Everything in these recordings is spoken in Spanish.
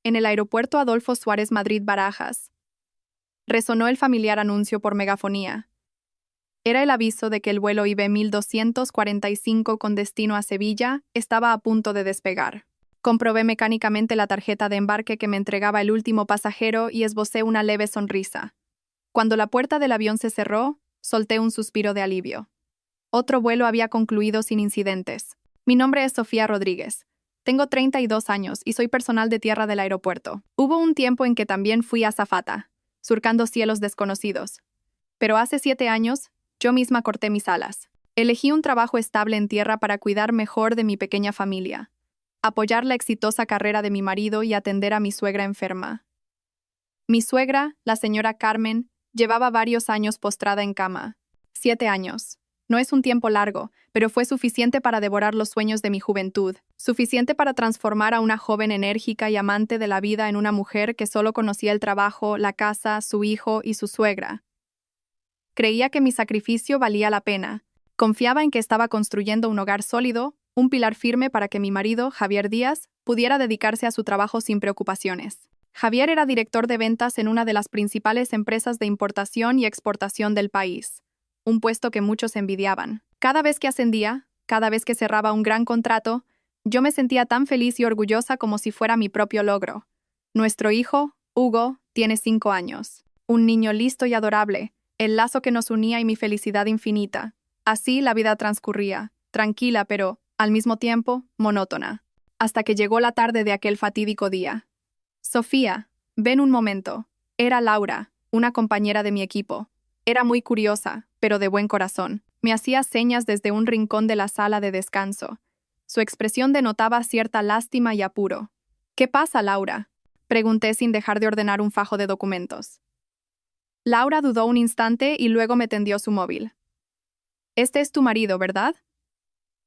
En el aeropuerto Adolfo Suárez Madrid-Barajas, resonó el familiar anuncio por megafonía. Era el aviso de que el vuelo IB 1245 con destino a Sevilla estaba a punto de despegar. Comprobé mecánicamente la tarjeta de embarque que me entregaba el último pasajero y esbocé una leve sonrisa. Cuando la puerta del avión se cerró, solté un suspiro de alivio. Otro vuelo había concluido sin incidentes. Mi nombre es Sofía Rodríguez. Tengo 32 años y soy personal de tierra del aeropuerto. Hubo un tiempo en que también fui azafata, surcando cielos desconocidos. Pero hace 7 años, yo misma corté mis alas. Elegí un trabajo estable en tierra para cuidar mejor de mi pequeña familia, apoyar la exitosa carrera de mi marido y atender a mi suegra enferma. Mi suegra, la señora Carmen, llevaba varios años postrada en cama. 7 años. No es un tiempo largo, pero fue suficiente para devorar los sueños de mi juventud, suficiente para transformar a una joven enérgica y amante de la vida en una mujer que solo conocía el trabajo, la casa, su hijo y su suegra. Creía que mi sacrificio valía la pena. Confiaba en que estaba construyendo un hogar sólido, un pilar firme para que mi marido, Javier Díaz, pudiera dedicarse a su trabajo sin preocupaciones. Javier era director de ventas en una de las principales empresas de importación y exportación del país, un puesto que muchos envidiaban. Cada vez que ascendía, cada vez que cerraba un gran contrato, yo me sentía tan feliz y orgullosa como si fuera mi propio logro. Nuestro hijo, Hugo, tiene 5 años. Un niño listo y adorable, el lazo que nos unía y mi felicidad infinita. Así la vida transcurría, tranquila pero, al mismo tiempo, monótona. Hasta que llegó la tarde de aquel fatídico día. Sofía, ven un momento. Era Laura, una compañera de mi equipo. Era muy curiosa, pero de buen corazón. Me hacía señas desde un rincón de la sala de descanso. Su expresión denotaba cierta lástima y apuro. ¿Qué pasa, Laura?, pregunté sin dejar de ordenar un fajo de documentos. Laura dudó un instante y luego me tendió su móvil. Este es tu marido, ¿verdad?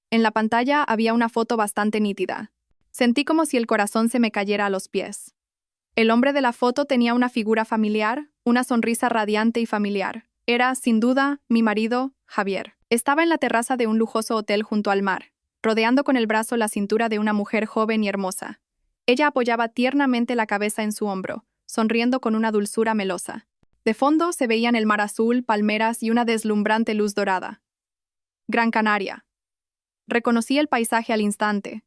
En la pantalla había una foto bastante nítida. Sentí como si el corazón se me cayera a los pies. El hombre de la foto tenía una figura familiar, una sonrisa radiante y familiar. Era, sin duda, mi marido, Javier. Estaba en la terraza de un lujoso hotel junto al mar, rodeando con el brazo la cintura de una mujer joven y hermosa. Ella apoyaba tiernamente la cabeza en su hombro, sonriendo con una dulzura melosa. De fondo se veían el mar azul, palmeras y una deslumbrante luz dorada. Gran Canaria. Reconocí el paisaje al instante.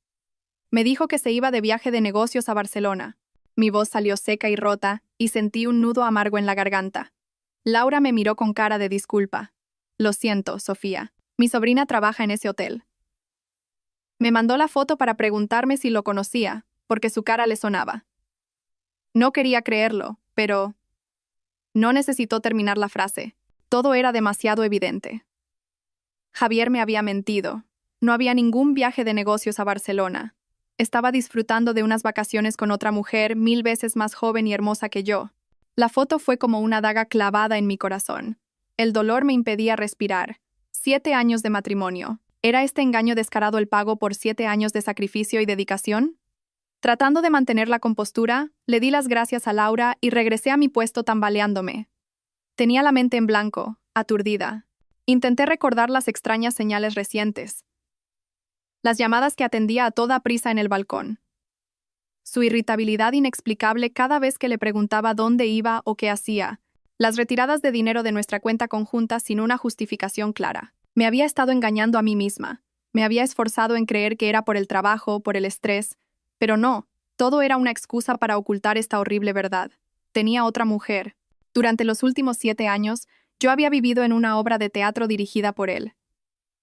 Me dijo que se iba de viaje de negocios a Barcelona. Mi voz salió seca y rota, y sentí un nudo amargo en la garganta. Laura me miró con cara de disculpa. Lo siento, Sofía. Mi sobrina trabaja en ese hotel. Me mandó la foto para preguntarme si lo conocía, porque su cara le sonaba. No quería creerlo, pero... No necesitó terminar la frase. Todo era demasiado evidente. Javier me había mentido. No había ningún viaje de negocios a Barcelona. Estaba disfrutando de unas vacaciones con otra mujer 1000 veces más joven y hermosa que yo. La foto fue como una daga clavada en mi corazón. El dolor me impedía respirar. 7 años de matrimonio. ¿Era este engaño descarado el pago por 7 años de sacrificio y dedicación? Tratando de mantener la compostura, le di las gracias a Laura y regresé a mi puesto tambaleándome. Tenía la mente en blanco, aturdida. Intenté recordar las extrañas señales recientes. Las llamadas que atendía a toda prisa en el balcón. Su irritabilidad inexplicable cada vez que le preguntaba dónde iba o qué hacía. Las retiradas de dinero de nuestra cuenta conjunta sin una justificación clara. Me había estado engañando a mí misma. Me había esforzado en creer que era por el trabajo, por el estrés. Pero no, todo era una excusa para ocultar esta horrible verdad. Tenía otra mujer. Durante los últimos 7 años, yo había vivido en una obra de teatro dirigida por él.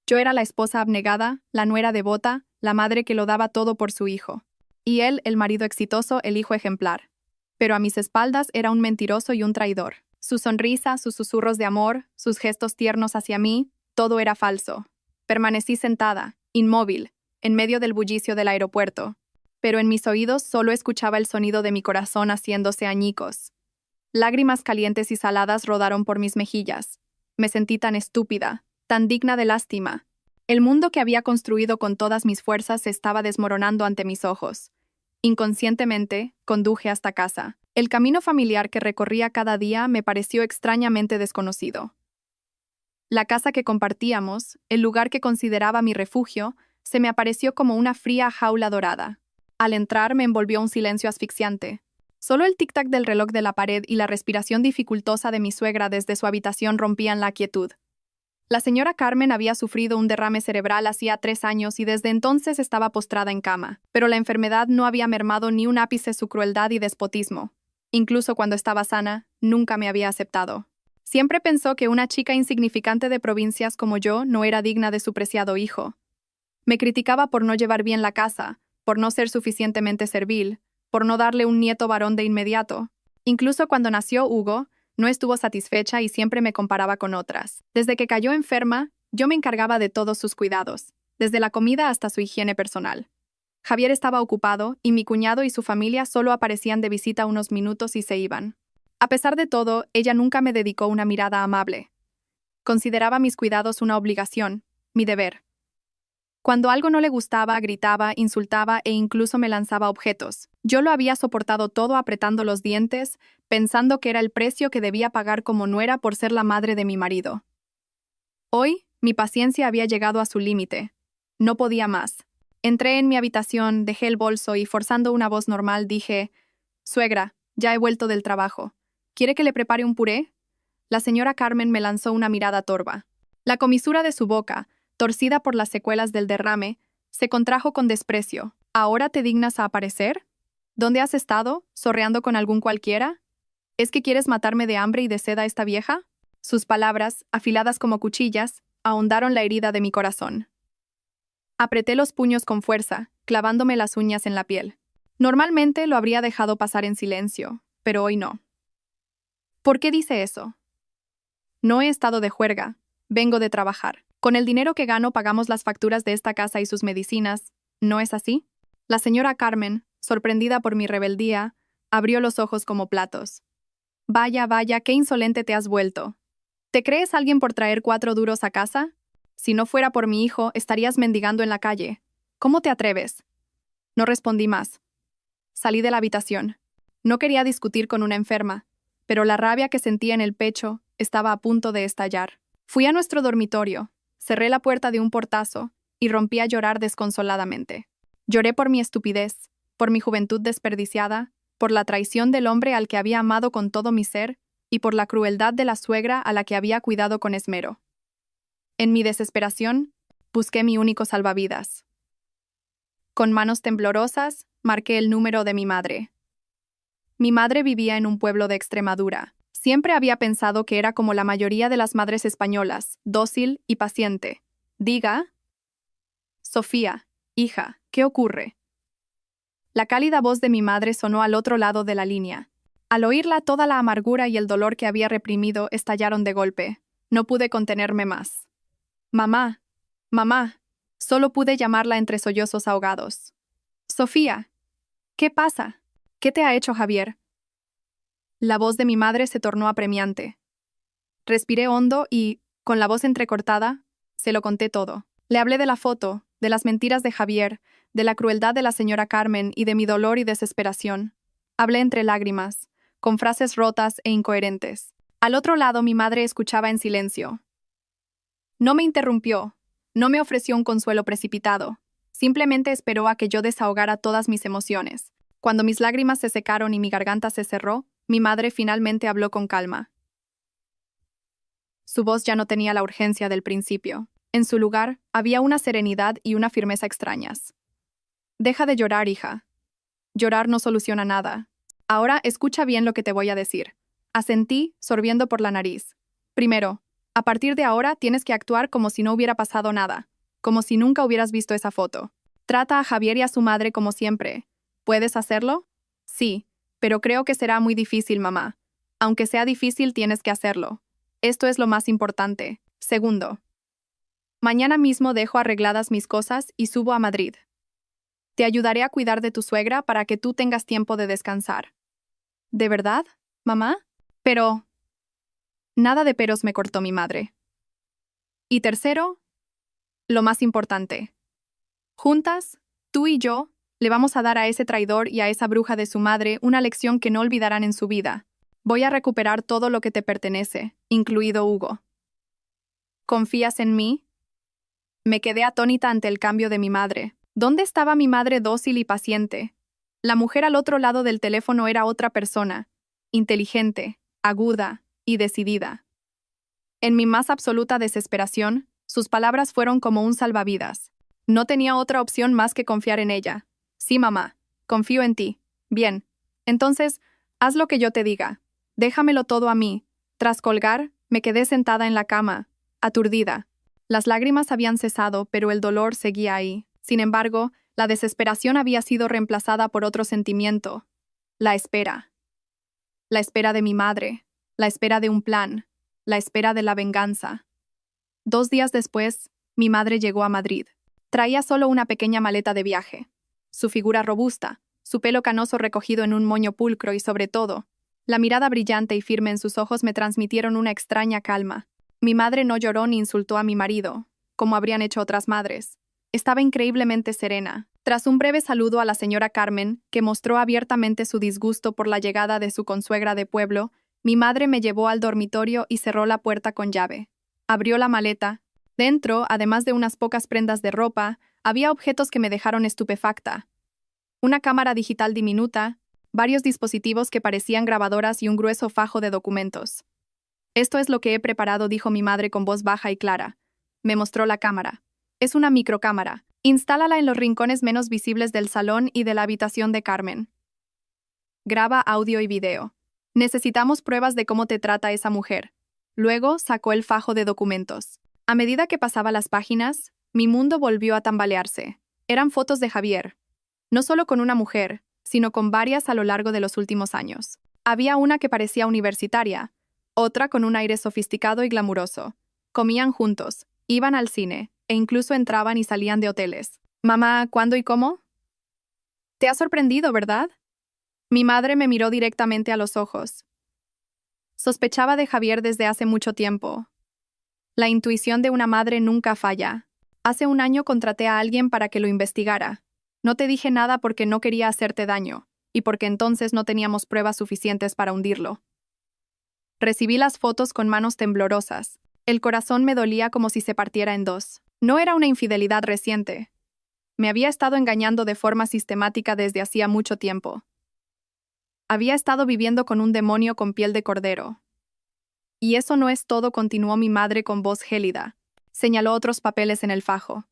Yo era la esposa abnegada, la nuera devota, la madre que lo daba todo por su hijo. Y él, el marido exitoso, el hijo ejemplar. Pero a mis espaldas era un mentiroso y un traidor. Su sonrisa, sus susurros de amor, sus gestos tiernos hacia mí, todo era falso. Permanecí sentada, inmóvil, en medio del bullicio del aeropuerto. Pero en mis oídos solo escuchaba el sonido de mi corazón haciéndose añicos. Lágrimas calientes y saladas rodaron por mis mejillas. Me sentí tan estúpida, tan digna de lástima. El mundo que había construido con todas mis fuerzas se estaba desmoronando ante mis ojos. Inconscientemente, conduje hasta casa. El camino familiar que recorría cada día me pareció extrañamente desconocido. La casa que compartíamos, el lugar que consideraba mi refugio, se me apareció como una fría jaula dorada. Al entrar me envolvió un silencio asfixiante. Solo el tic-tac del reloj de la pared y la respiración dificultosa de mi suegra desde su habitación rompían la quietud. La señora Carmen había sufrido un derrame cerebral hacía 3 años y desde entonces estaba postrada en cama, pero la enfermedad no había mermado ni un ápice su crueldad y despotismo. Incluso cuando estaba sana, nunca me había aceptado. Siempre pensó que una chica insignificante de provincias como yo no era digna de su preciado hijo. Me criticaba por no llevar bien la casa, por no ser suficientemente servil, por no darle un nieto varón de inmediato. Incluso cuando nació Hugo, no estuvo satisfecha y siempre me comparaba con otras. Desde que cayó enferma, yo me encargaba de todos sus cuidados, desde la comida hasta su higiene personal. Javier estaba ocupado y mi cuñado y su familia solo aparecían de visita unos minutos y se iban. A pesar de todo, ella nunca me dedicó una mirada amable. Consideraba mis cuidados una obligación, mi deber. Cuando algo no le gustaba, gritaba, insultaba e incluso me lanzaba objetos. Yo lo había soportado todo apretando los dientes, pensando que era el precio que debía pagar como nuera por ser la madre de mi marido. Hoy, mi paciencia había llegado a su límite. No podía más. Entré en mi habitación, dejé el bolso y, forzando una voz normal, dije: «Suegra, ya he vuelto del trabajo. ¿Quiere que le prepare un puré?». La señora Carmen me lanzó una mirada torva. La comisura de su boca, torcida por las secuelas del derrame, se contrajo con desprecio. «¿Ahora te dignas a aparecer? ¿Dónde has estado? ¿Sorreando con algún cualquiera? ¿Es que quieres matarme de hambre y de sed a esta vieja?». Sus palabras, afiladas como cuchillas, ahondaron la herida de mi corazón. Apreté los puños con fuerza, clavándome las uñas en la piel. Normalmente lo habría dejado pasar en silencio, pero hoy no. «¿Por qué dice eso?». «No he estado de juerga. Vengo de trabajar. Con el dinero que gano pagamos las facturas de esta casa y sus medicinas. ¿No es así?». La señora Carmen, sorprendida por mi rebeldía, abrió los ojos como platos. «Vaya, vaya, qué insolente te has vuelto. ¿Te crees alguien por traer 4 duros a casa? Si no fuera por mi hijo, estarías mendigando en la calle. ¿Cómo te atreves?». No respondí más. Salí de la habitación. No quería discutir con una enferma, pero la rabia que sentía en el pecho estaba a punto de estallar. Fui a nuestro dormitorio, cerré la puerta de un portazo y rompí a llorar desconsoladamente. Lloré por mi estupidez, por mi juventud desperdiciada, por la traición del hombre al que había amado con todo mi ser y por la crueldad de la suegra a la que había cuidado con esmero. En mi desesperación, busqué mi único salvavidas. Con manos temblorosas, marqué el número de mi madre. Mi madre vivía en un pueblo de Extremadura. Siempre había pensado que era como la mayoría de las madres españolas, dócil y paciente. «Diga». «Sofía, hija, ¿qué ocurre?». La cálida voz de mi madre sonó al otro lado de la línea. Al oírla, toda la amargura y el dolor que había reprimido estallaron de golpe. No pude contenerme más. «Mamá, mamá». Solo pude llamarla entre sollozos ahogados. «Sofía, ¿qué pasa? ¿Qué te ha hecho Javier?». La voz de mi madre se tornó apremiante. Respiré hondo y, con la voz entrecortada, se lo conté todo. Le hablé de la foto, de las mentiras de Javier, de la crueldad de la señora Carmen y de mi dolor y desesperación. Hablé entre lágrimas, con frases rotas e incoherentes. Al otro lado mi madre escuchaba en silencio. No me interrumpió, no me ofreció un consuelo precipitado. Simplemente esperó a que yo desahogara todas mis emociones. Cuando mis lágrimas se secaron y mi garganta se cerró, mi madre finalmente habló con calma. Su voz ya no tenía la urgencia del principio. En su lugar, había una serenidad y una firmeza extrañas. «Deja de llorar, hija. Llorar no soluciona nada. Ahora escucha bien lo que te voy a decir». Asentí, sorbiendo por la nariz. «Primero, a partir de ahora tienes que actuar como si no hubiera pasado nada, como si nunca hubieras visto esa foto. Trata a Javier y a su madre como siempre. ¿Puedes hacerlo?». «Sí, pero creo que será muy difícil, mamá. Aunque sea difícil, tienes que hacerlo. Esto es lo más importante». Segundo, mañana mismo dejo arregladas mis cosas y subo a Madrid. Te ayudaré a cuidar de tu suegra para que tú tengas tiempo de descansar. ¿De verdad, mamá? Pero... Nada de peros, me cortó mi madre. Y tercero, lo más importante. Juntas, tú y yo, le vamos a dar a ese traidor y a esa bruja de su madre una lección que no olvidarán en su vida. Voy a recuperar todo lo que te pertenece, incluido Hugo. ¿Confías en mí?». Me quedé atónita ante el cambio de mi madre. ¿Dónde estaba mi madre dócil y paciente? La mujer al otro lado del teléfono era otra persona, inteligente, aguda y decidida. En mi más absoluta desesperación, sus palabras fueron como un salvavidas. No tenía otra opción más que confiar en ella. Sí, mamá, confío en ti. Bien. Entonces, haz lo que yo te diga. Déjamelo todo a mí. Tras colgar, me quedé sentada en la cama, aturdida. Las lágrimas habían cesado, pero el dolor seguía ahí. Sin embargo, la desesperación había sido reemplazada por otro sentimiento: la espera. La espera de mi madre, la espera de un plan, la espera de la venganza. 2 días después, mi madre llegó a Madrid. Traía solo una pequeña maleta de viaje. Su figura robusta, su pelo canoso recogido en un moño pulcro y, sobre todo, la mirada brillante y firme en sus ojos me transmitieron una extraña calma. Mi madre no lloró ni insultó a mi marido, como habrían hecho otras madres. Estaba increíblemente serena. Tras un breve saludo a la señora Carmen, que mostró abiertamente su disgusto por la llegada de su consuegra de pueblo, mi madre me llevó al dormitorio y cerró la puerta con llave. Abrió la maleta. Dentro, además de unas pocas prendas de ropa, había objetos que me dejaron estupefacta. Una cámara digital diminuta, varios dispositivos que parecían grabadoras y un grueso fajo de documentos. «Esto es lo que he preparado», dijo mi madre con voz baja y clara. Me mostró la cámara. Es una microcámara. Instálala en los rincones menos visibles del salón y de la habitación de Carmen. Graba audio y video. Necesitamos pruebas de cómo te trata esa mujer. Luego sacó el fajo de documentos. A medida que pasaba las páginas, mi mundo volvió a tambalearse. Eran fotos de Javier. No solo con una mujer, sino con varias a lo largo de los últimos años. Había una que parecía universitaria, otra con un aire sofisticado y glamuroso. Comían juntos, iban al cine, e incluso entraban y salían de hoteles. «Mamá, ¿cuándo y cómo?» «Te ha sorprendido, ¿verdad?» Mi madre me miró directamente a los ojos. Sospechaba de Javier desde hace mucho tiempo. La intuición de una madre nunca falla. Hace un año contraté a alguien para que lo investigara. No te dije nada porque no quería hacerte daño, y porque entonces no teníamos pruebas suficientes para hundirlo. Recibí las fotos con manos temblorosas. El corazón me dolía como si se partiera en dos. No era una infidelidad reciente. Me había estado engañando de forma sistemática desde hacía mucho tiempo. Había estado viviendo con un demonio con piel de cordero. Y eso no es todo, continuó mi madre con voz gélida. Señaló otros papeles en el fajo.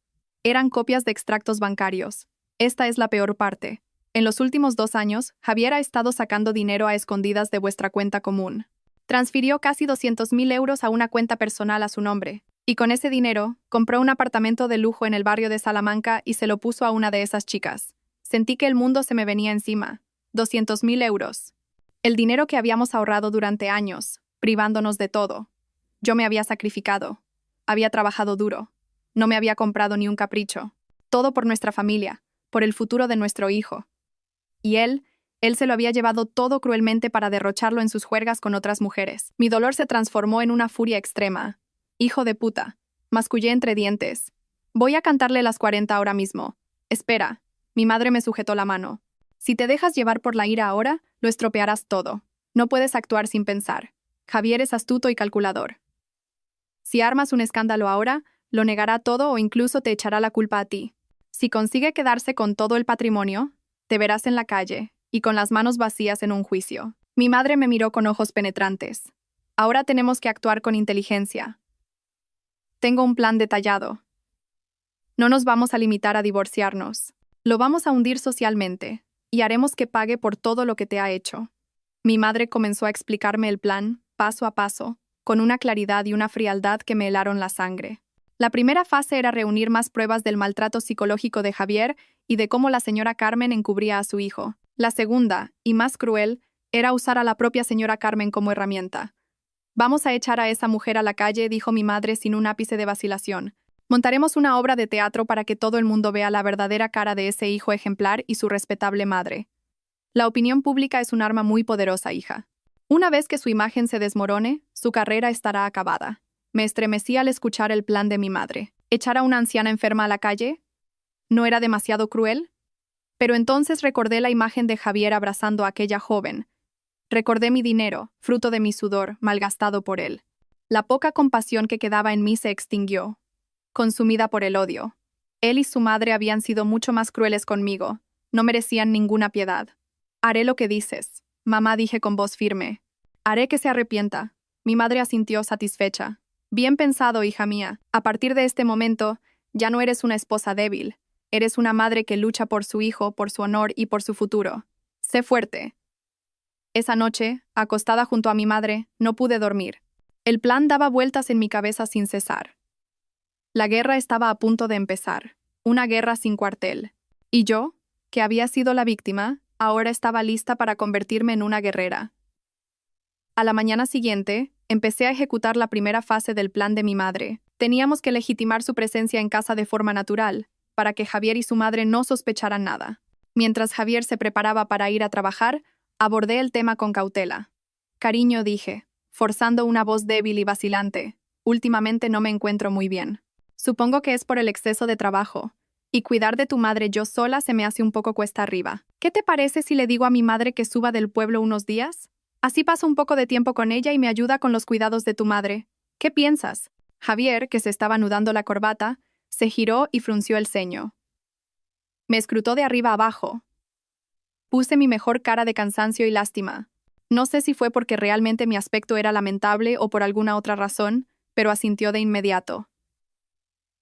Eran copias de extractos bancarios. Esta es la peor parte. En los últimos 2 años, Javier ha estado sacando dinero a escondidas de vuestra cuenta común. Transfirió casi 200.000 euros a una cuenta personal a su nombre. Y con ese dinero, compró un apartamento de lujo en el barrio de Salamanca y se lo puso a una de esas chicas. Sentí que el mundo se me venía encima. 200.000 euros. El dinero que habíamos ahorrado durante años, privándonos de todo. Yo me había sacrificado. Había trabajado duro. No me había comprado ni un capricho. Todo por nuestra familia, por el futuro de nuestro hijo. Y él se lo había llevado todo cruelmente para derrocharlo en sus juergas con otras mujeres. Mi dolor se transformó en una furia extrema. «Hijo de puta», mascullé entre dientes. «Voy a cantarle las 40 ahora mismo. Espera». Mi madre me sujetó la mano. «Si te dejas llevar por la ira ahora, lo estropearás todo. No puedes actuar sin pensar. Javier es astuto y calculador. Si armas un escándalo ahora, lo negará todo o incluso te echará la culpa a ti. Si consigue quedarse con todo el patrimonio, te verás en la calle y con las manos vacías en un juicio». Mi madre me miró con ojos penetrantes. «Ahora tenemos que actuar con inteligencia. Tengo un plan detallado. No nos vamos a limitar a divorciarnos. Lo vamos a hundir socialmente y haremos que pague por todo lo que te ha hecho». Mi madre comenzó a explicarme el plan, paso a paso, con una claridad y una frialdad que me helaron la sangre. La primera fase era reunir más pruebas del maltrato psicológico de Javier y de cómo la señora Carmen encubría a su hijo. La segunda, y más cruel, era usar a la propia señora Carmen como herramienta. «Vamos a echar a esa mujer a la calle», dijo mi madre sin un ápice de vacilación. «Montaremos una obra de teatro para que todo el mundo vea la verdadera cara de ese hijo ejemplar y su respetable madre. La opinión pública es un arma muy poderosa, hija. Una vez que su imagen se desmorone, su carrera estará acabada». Me estremecí al escuchar el plan de mi madre. ¿Echar a una anciana enferma a la calle? ¿No era demasiado cruel? Pero entonces recordé la imagen de Javier abrazando a aquella joven. Recordé mi dinero, fruto de mi sudor, malgastado por él. La poca compasión que quedaba en mí se extinguió, consumida por el odio. Él y su madre habían sido mucho más crueles conmigo. No merecían ninguna piedad. Haré lo que dices, mamá, dije con voz firme. Haré que se arrepienta. Mi madre asintió satisfecha. Bien pensado, hija mía. A partir de este momento, ya no eres una esposa débil. Eres una madre que lucha por su hijo, por su honor y por su futuro. Sé fuerte. Esa noche, acostada junto a mi madre, no pude dormir. El plan daba vueltas en mi cabeza sin cesar. La guerra estaba a punto de empezar. Una guerra sin cuartel. Y yo, que había sido la víctima, ahora estaba lista para convertirme en una guerrera. A la mañana siguiente, empecé a ejecutar la primera fase del plan de mi madre. Teníamos que legitimar su presencia en casa de forma natural, para que Javier y su madre no sospecharan nada. Mientras Javier se preparaba para ir a trabajar, abordé el tema con cautela. Cariño, dije, forzando una voz débil y vacilante, últimamente no me encuentro muy bien. Supongo que es por el exceso de trabajo. Y cuidar de tu madre yo sola se me hace un poco cuesta arriba. ¿Qué te parece si le digo a mi madre que suba del pueblo unos días? Así paso un poco de tiempo con ella y me ayuda con los cuidados de tu madre. ¿Qué piensas? Javier, que se estaba anudando la corbata, se giró y frunció el ceño. Me escrutó de arriba abajo. Puse mi mejor cara de cansancio y lástima. No sé si fue porque realmente mi aspecto era lamentable o por alguna otra razón, pero asintió de inmediato.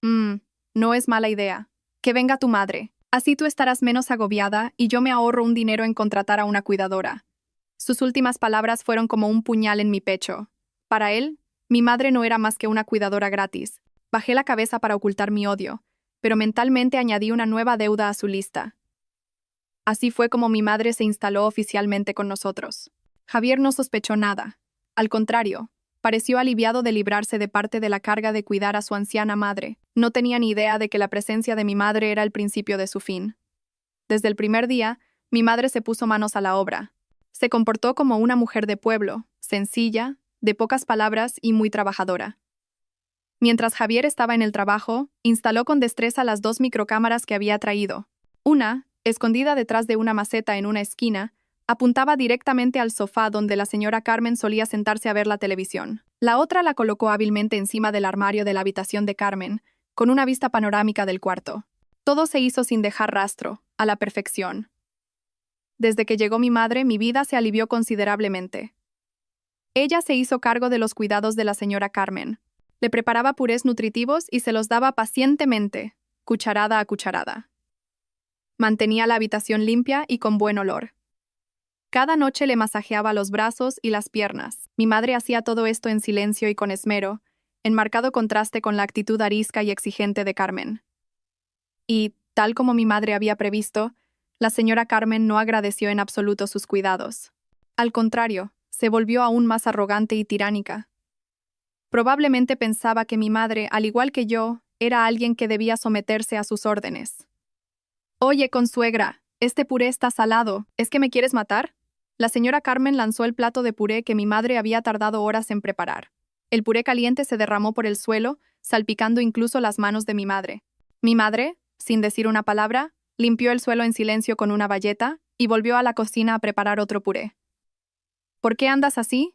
No es mala idea. Que venga tu madre. Así tú estarás menos agobiada y yo me ahorro un dinero en contratar a una cuidadora. Sus últimas palabras fueron como un puñal en mi pecho. Para él, mi madre no era más que una cuidadora gratis. Bajé la cabeza para ocultar mi odio, pero mentalmente añadí una nueva deuda a su lista. Así fue como mi madre se instaló oficialmente con nosotros. Javier no sospechó nada. Al contrario, pareció aliviado de librarse de parte de la carga de cuidar a su anciana madre. No tenía ni idea de que la presencia de mi madre era el principio de su fin. Desde el primer día, mi madre se puso manos a la obra. Se comportó como una mujer de pueblo, sencilla, de pocas palabras y muy trabajadora. Mientras Javier estaba en el trabajo, instaló con destreza las 2 microcámaras que había traído. Una, escondida detrás de una maceta en una esquina, apuntaba directamente al sofá donde la señora Carmen solía sentarse a ver la televisión. La otra la colocó hábilmente encima del armario de la habitación de Carmen, con una vista panorámica del cuarto. Todo se hizo sin dejar rastro, a la perfección. Desde que llegó mi madre, mi vida se alivió considerablemente. Ella se hizo cargo de los cuidados de la señora Carmen. Le preparaba purés nutritivos y se los daba pacientemente, cucharada a cucharada. Mantenía la habitación limpia y con buen olor. Cada noche le masajeaba los brazos y las piernas. Mi madre hacía todo esto en silencio y con esmero, en marcado contraste con la actitud arisca y exigente de Carmen. Y, tal como mi madre había previsto, la señora Carmen no agradeció en absoluto sus cuidados. Al contrario, se volvió aún más arrogante y tiránica. Probablemente pensaba que mi madre, al igual que yo, era alguien que debía someterse a sus órdenes. «Oye, consuegra, este puré está salado. ¿Es que me quieres matar?» La señora Carmen lanzó el plato de puré que mi madre había tardado horas en preparar. El puré caliente se derramó por el suelo, salpicando incluso las manos de mi madre. Mi madre, sin decir una palabra, limpió el suelo en silencio con una bayeta y volvió a la cocina a preparar otro puré. «¿Por qué andas así?»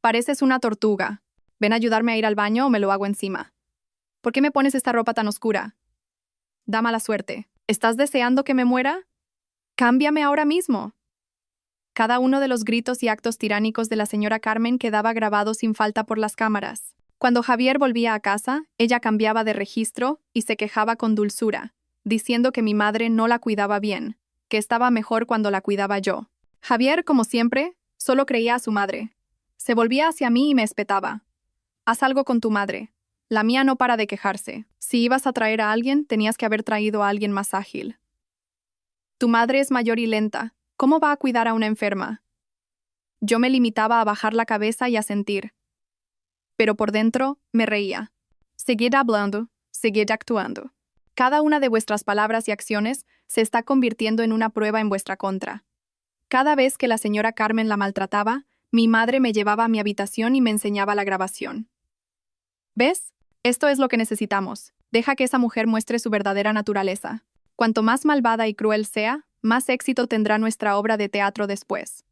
«Pareces una tortuga. Ven a ayudarme a ir al baño o me lo hago encima. ¿Por qué me pones esta ropa tan oscura?» «Da mala suerte. ¿Estás deseando que me muera? ¡Cámbiame ahora mismo!» Cada uno de los gritos y actos tiránicos de la señora Carmen quedaba grabado sin falta por las cámaras. Cuando Javier volvía a casa, ella cambiaba de registro y se quejaba con dulzura, diciendo que mi madre no la cuidaba bien, que estaba mejor cuando la cuidaba yo. Javier, como siempre, solo creía a su madre. Se volvía hacia mí y me espetaba. «Haz algo con tu madre. La mía no para de quejarse. Si ibas a traer a alguien, tenías que haber traído a alguien más ágil. Tu madre es mayor y lenta. ¿Cómo va a cuidar a una enferma?» Yo me limitaba a bajar la cabeza y a sentir. Pero por dentro me reía. «Seguid hablando, seguid actuando. Cada una de vuestras palabras y acciones se está convirtiendo en una prueba en vuestra contra». Cada vez que la señora Carmen la maltrataba, mi madre me llevaba a mi habitación y me enseñaba la grabación. «¿Ves? Esto es lo que necesitamos. Deja que esa mujer muestre su verdadera naturaleza. Cuanto más malvada y cruel sea, más éxito tendrá nuestra obra de teatro después».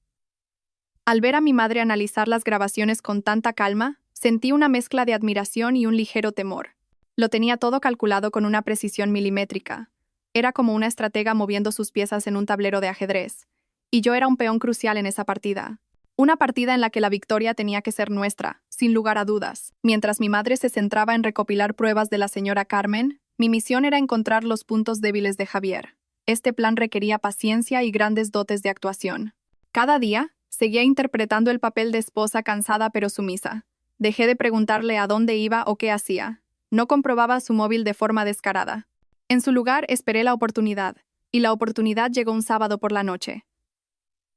Al ver a mi madre analizar las grabaciones con tanta calma, sentí una mezcla de admiración y un ligero temor. Lo tenía todo calculado con una precisión milimétrica. Era como una estratega moviendo sus piezas en un tablero de ajedrez. Y yo era un peón crucial en esa partida. Una partida en la que la victoria tenía que ser nuestra, sin lugar a dudas. Mientras mi madre se centraba en recopilar pruebas de la señora Carmen, mi misión era encontrar los puntos débiles de Javier. Este plan requería paciencia y grandes dotes de actuación. Cada día, seguía interpretando el papel de esposa cansada pero sumisa. Dejé de preguntarle a dónde iba o qué hacía. No comprobaba su móvil de forma descarada. En su lugar, esperé la oportunidad, y la oportunidad llegó un sábado por la noche.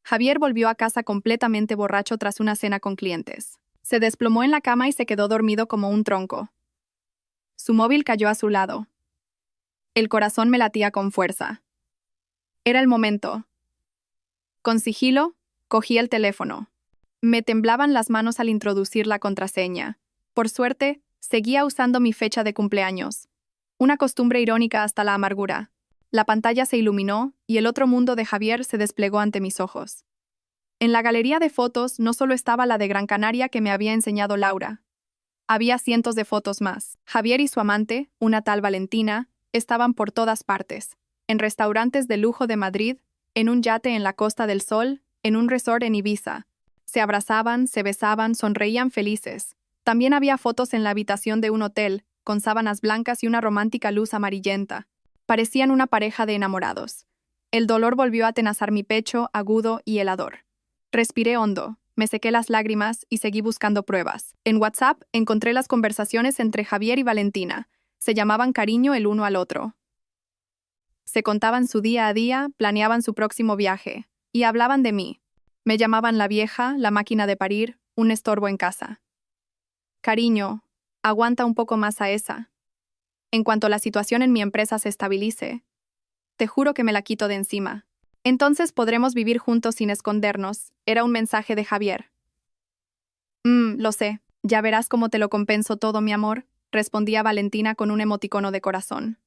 Javier volvió a casa completamente borracho tras una cena con clientes. Se desplomó en la cama y se quedó dormido como un tronco. Su móvil cayó a su lado. El corazón me latía con fuerza. Era el momento. Con sigilo, cogí el teléfono. Me temblaban las manos al introducir la contraseña. Por suerte, seguía usando mi fecha de cumpleaños. Una costumbre irónica hasta la amargura. La pantalla se iluminó y el otro mundo de Javier se desplegó ante mis ojos. En la galería de fotos no solo estaba la de Gran Canaria que me había enseñado Laura. Había cientos de fotos más. Javier y su amante, una tal Valentina, estaban por todas partes. En restaurantes de lujo de Madrid, en un yate en la Costa del Sol, en un resort en Ibiza. Se abrazaban, se besaban, sonreían felices. También había fotos en la habitación de un hotel, con sábanas blancas y una romántica luz amarillenta. Parecían una pareja de enamorados. El dolor volvió a atenazar mi pecho, agudo y helador. Respiré hondo, me sequé las lágrimas y seguí buscando pruebas. En WhatsApp encontré las conversaciones entre Javier y Valentina. Se llamaban cariño el uno al otro. Se contaban su día a día, planeaban su próximo viaje. Y hablaban de mí. Me llamaban la vieja, la máquina de parir, un estorbo en casa. Cariño, aguanta un poco más a esa. En cuanto la situación en mi empresa se estabilice, te juro que me la quito de encima. Entonces podremos vivir juntos sin escondernos, era un mensaje de Javier. Lo sé, ya verás cómo te lo compenso todo, mi amor, respondía Valentina con un emoticono de corazón.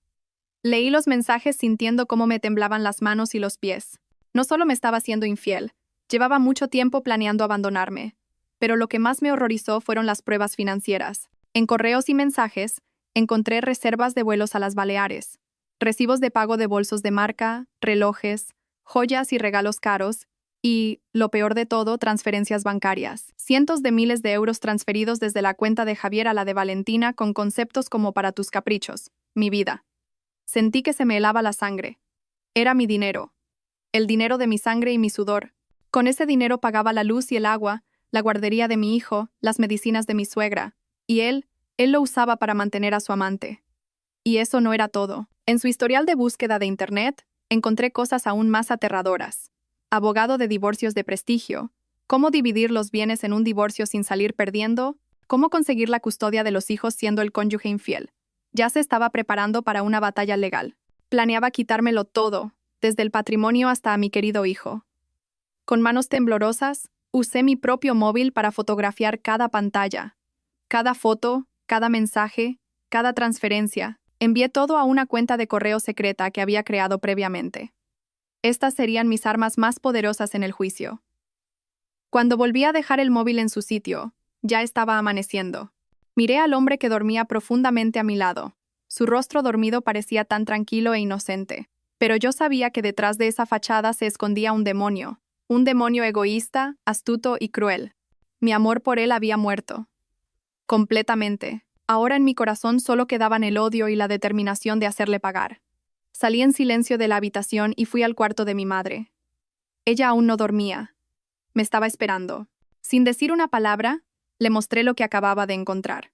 Leí los mensajes sintiendo cómo me temblaban las manos y los pies. No solo me estaba siendo infiel, llevaba mucho tiempo planeando abandonarme. Pero lo que más me horrorizó fueron las pruebas financieras. En correos y mensajes, encontré reservas de vuelos a las Baleares, recibos de pago de bolsos de marca, relojes, joyas y regalos caros, y, lo peor de todo, transferencias bancarias. Cientos de miles de euros transferidos desde la cuenta de Javier a la de Valentina con conceptos como para tus caprichos, mi vida. Sentí que se me helaba la sangre. Era mi dinero. El dinero de mi sangre y mi sudor. Con ese dinero pagaba la luz y el agua, la guardería de mi hijo, las medicinas de mi suegra. Y él lo usaba para mantener a su amante. Y eso no era todo. En su historial de búsqueda de Internet, encontré cosas aún más aterradoras. Abogado de divorcios de prestigio, cómo dividir los bienes en un divorcio sin salir perdiendo, cómo conseguir la custodia de los hijos siendo el cónyuge infiel. Ya se estaba preparando para una batalla legal. Planeaba quitármelo todo, desde el patrimonio hasta a mi querido hijo. Con manos temblorosas, usé mi propio móvil para fotografiar cada pantalla, cada foto, cada mensaje, cada transferencia. Envié todo a una cuenta de correo secreta que había creado previamente. Estas serían mis armas más poderosas en el juicio. Cuando volví a dejar el móvil en su sitio, ya estaba amaneciendo. Miré al hombre que dormía profundamente a mi lado. Su rostro dormido parecía tan tranquilo e inocente. Pero yo sabía que detrás de esa fachada se escondía un demonio egoísta, astuto y cruel. Mi amor por él había muerto. Completamente. Ahora en mi corazón solo quedaban el odio y la determinación de hacerle pagar. Salí en silencio de la habitación y fui al cuarto de mi madre. Ella aún no dormía. Me estaba esperando. Sin decir una palabra, le mostré lo que acababa de encontrar.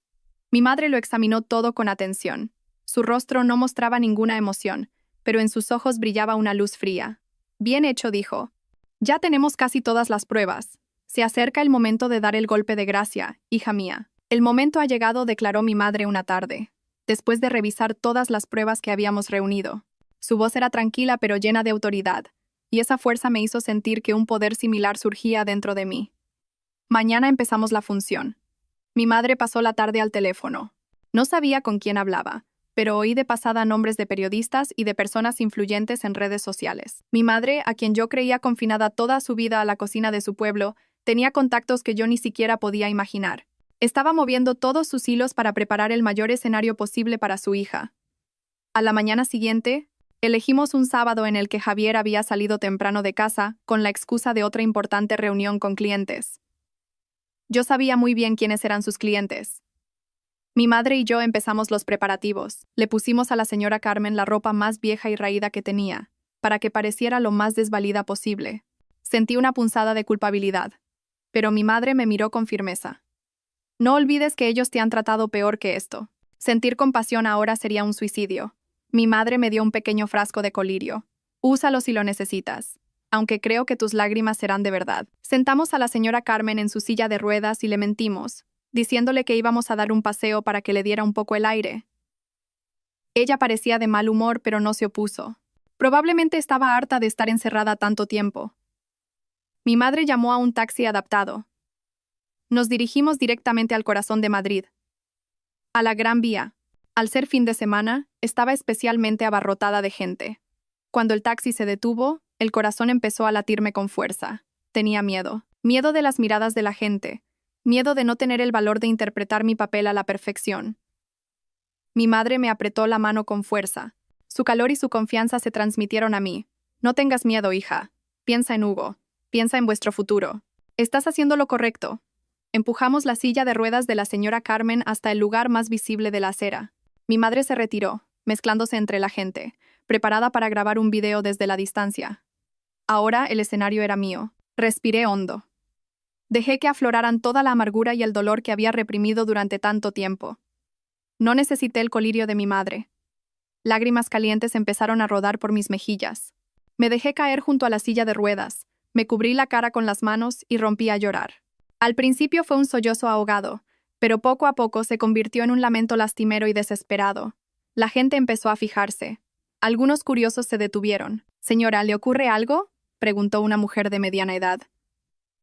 Mi madre lo examinó todo con atención. Su rostro no mostraba ninguna emoción, pero en sus ojos brillaba una luz fría. Bien hecho, dijo. Ya tenemos casi todas las pruebas. Se acerca el momento de dar el golpe de gracia, hija mía. El momento ha llegado, declaró mi madre una tarde, después de revisar todas las pruebas que habíamos reunido. Su voz era tranquila pero llena de autoridad, y esa fuerza me hizo sentir que un poder similar surgía dentro de mí. Mañana empezamos la función. Mi madre pasó la tarde al teléfono. No sabía con quién hablaba, pero oí de pasada nombres de periodistas y de personas influyentes en redes sociales. Mi madre, a quien yo creía confinada toda su vida a la cocina de su pueblo, tenía contactos que yo ni siquiera podía imaginar. Estaba moviendo todos sus hilos para preparar el mayor escenario posible para su hija. A la mañana siguiente, elegimos un sábado en el que Javier había salido temprano de casa con la excusa de otra importante reunión con clientes. Yo sabía muy bien quiénes eran sus clientes. Mi madre y yo empezamos los preparativos. Le pusimos a la señora Carmen la ropa más vieja y raída que tenía, para que pareciera lo más desvalida posible. Sentí una punzada de culpabilidad, pero mi madre me miró con firmeza. No olvides que ellos te han tratado peor que esto. Sentir compasión ahora sería un suicidio. Mi madre me dio un pequeño frasco de colirio. Úsalo si lo necesitas, aunque creo que tus lágrimas serán de verdad. Sentamos a la señora Carmen en su silla de ruedas y le mentimos, diciéndole que íbamos a dar un paseo para que le diera un poco el aire. Ella parecía de mal humor, pero no se opuso. Probablemente estaba harta de estar encerrada tanto tiempo. Mi madre llamó a un taxi adaptado. Nos dirigimos directamente al corazón de Madrid, a la Gran Vía. Al ser fin de semana, estaba especialmente abarrotada de gente. Cuando el taxi se detuvo, el corazón empezó a latirme con fuerza. Tenía miedo. Miedo de las miradas de la gente. Miedo de no tener el valor de interpretar mi papel a la perfección. Mi madre me apretó la mano con fuerza. Su calor y su confianza se transmitieron a mí. No tengas miedo, hija. Piensa en Hugo. Piensa en vuestro futuro. Estás haciendo lo correcto. Empujamos la silla de ruedas de la señora Carmen hasta el lugar más visible de la acera. Mi madre se retiró, mezclándose entre la gente, preparada para grabar un video desde la distancia. Ahora el escenario era mío. Respiré hondo. Dejé que afloraran toda la amargura y el dolor que había reprimido durante tanto tiempo. No necesité el colirio de mi madre. Lágrimas calientes empezaron a rodar por mis mejillas. Me dejé caer junto a la silla de ruedas, me cubrí la cara con las manos y rompí a llorar. Al principio fue un sollozo ahogado, pero poco a poco se convirtió en un lamento lastimero y desesperado. La gente empezó a fijarse. Algunos curiosos se detuvieron. «Señora, ¿le ocurre algo?», preguntó una mujer de mediana edad.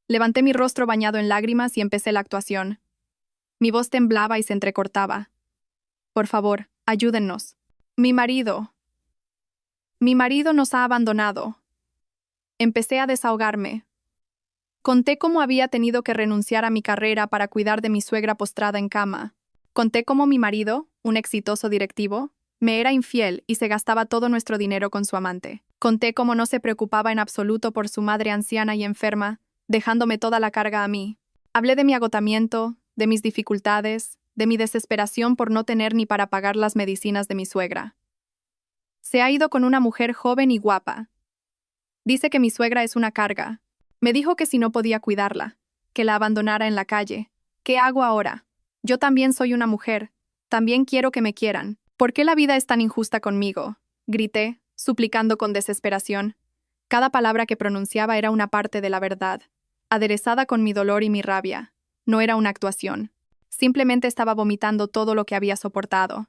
Levanté mi rostro bañado en lágrimas y empecé la actuación. Mi voz temblaba y se entrecortaba. «Por favor, ayúdennos. Mi marido nos ha abandonado». Empecé a desahogarme. Conté cómo había tenido que renunciar a mi carrera para cuidar de mi suegra postrada en cama. Conté cómo mi marido, un exitoso directivo, me era infiel y se gastaba todo nuestro dinero con su amante. Conté cómo no se preocupaba en absoluto por su madre anciana y enferma, dejándome toda la carga a mí. Hablé de mi agotamiento, de mis dificultades, de mi desesperación por no tener ni para pagar las medicinas de mi suegra. Se ha ido con una mujer joven y guapa. Dice que mi suegra es una carga. Me dijo que si no podía cuidarla, que la abandonara en la calle. ¿Qué hago ahora? Yo también soy una mujer. También quiero que me quieran. ¿Por qué la vida es tan injusta conmigo?, grité, suplicando con desesperación. Cada palabra que pronunciaba era una parte de la verdad, aderezada con mi dolor y mi rabia. No era una actuación. Simplemente estaba vomitando todo lo que había soportado.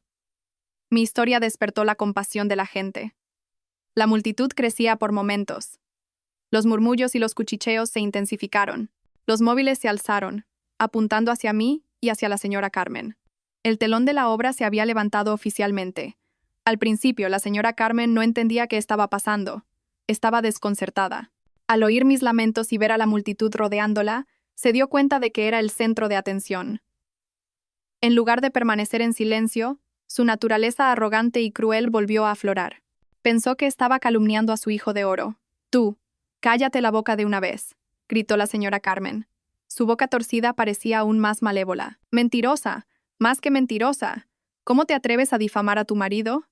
Mi historia despertó la compasión de la gente. La multitud crecía por momentos. Los murmullos y los cuchicheos se intensificaron. Los móviles se alzaron, apuntando hacia mí y hacia la señora Carmen. El telón de la obra se había levantado oficialmente. Al principio, la señora Carmen no entendía qué estaba pasando. Estaba desconcertada. Al oír mis lamentos y ver a la multitud rodeándola, se dio cuenta de que era el centro de atención. En lugar de permanecer en silencio, su naturaleza arrogante y cruel volvió a aflorar. Pensó que estaba calumniando a su hijo de oro. «Tú, cállate la boca de una vez», gritó la señora Carmen. Su boca torcida parecía aún más malévola. «Mentirosa, más que mentirosa. ¿Cómo te atreves a difamar a tu marido?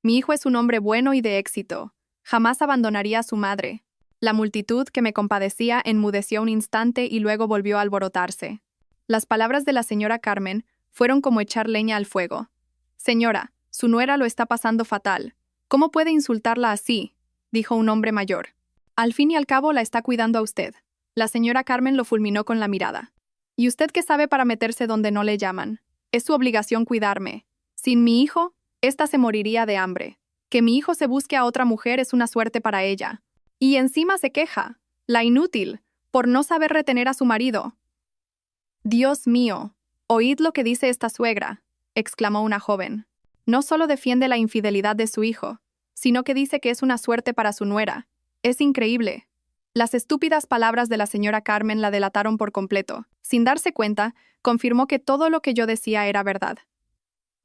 Mi hijo es un hombre bueno y de éxito. Jamás abandonaría a su madre». La multitud, que me compadecía, enmudeció un instante y luego volvió a alborotarse. Las palabras de la señora Carmen fueron como echar leña al fuego. «Señora, su nuera lo está pasando fatal. ¿Cómo puede insultarla así?», dijo un hombre mayor. «Al fin y al cabo la está cuidando a usted». La señora Carmen lo fulminó con la mirada. «¿Y usted qué sabe para meterse donde no le llaman? Es su obligación cuidarme. Sin mi hijo, ésta se moriría de hambre. Que mi hijo se busque a otra mujer es una suerte para ella. Y encima se queja, la inútil, por no saber retener a su marido». «Dios mío, oíd lo que dice esta suegra», exclamó una joven. «No solo defiende la infidelidad de su hijo, sino que dice que es una suerte para su nuera. Es increíble». Las estúpidas palabras de la señora Carmen la delataron por completo. Sin darse cuenta, confirmó que todo lo que yo decía era verdad.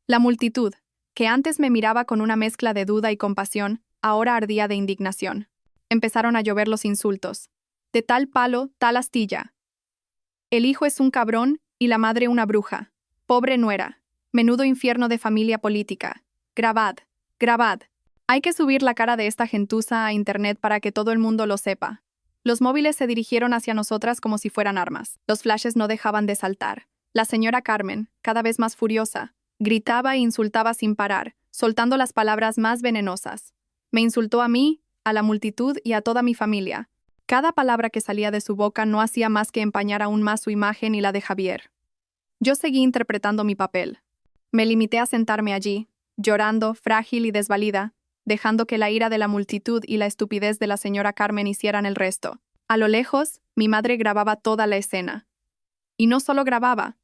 La multitud, que antes me miraba con una mezcla de duda y compasión, ahora ardía de indignación. Empezaron a llover los insultos. De tal palo, tal astilla. El hijo es un cabrón y la madre una bruja. Pobre nuera. Menudo infierno de familia política. Grabad, grabad. Hay que subir la cara de esta gentuza a internet para que todo el mundo lo sepa. Los móviles se dirigieron hacia nosotras como si fueran armas. Los flashes no dejaban de saltar. La señora Carmen, cada vez más furiosa, gritaba e insultaba sin parar, soltando las palabras más venenosas. Me insultó a mí, a la multitud y a toda mi familia. Cada palabra que salía de su boca no hacía más que empañar aún más su imagen y la de Javier. Yo seguí interpretando mi papel. Me limité a sentarme allí, llorando, frágil y desvalida, dejando que la ira de la multitud y la estupidez de la señora Carmen hicieran el resto. A lo lejos, mi madre grababa toda la escena. Y no solo grababa.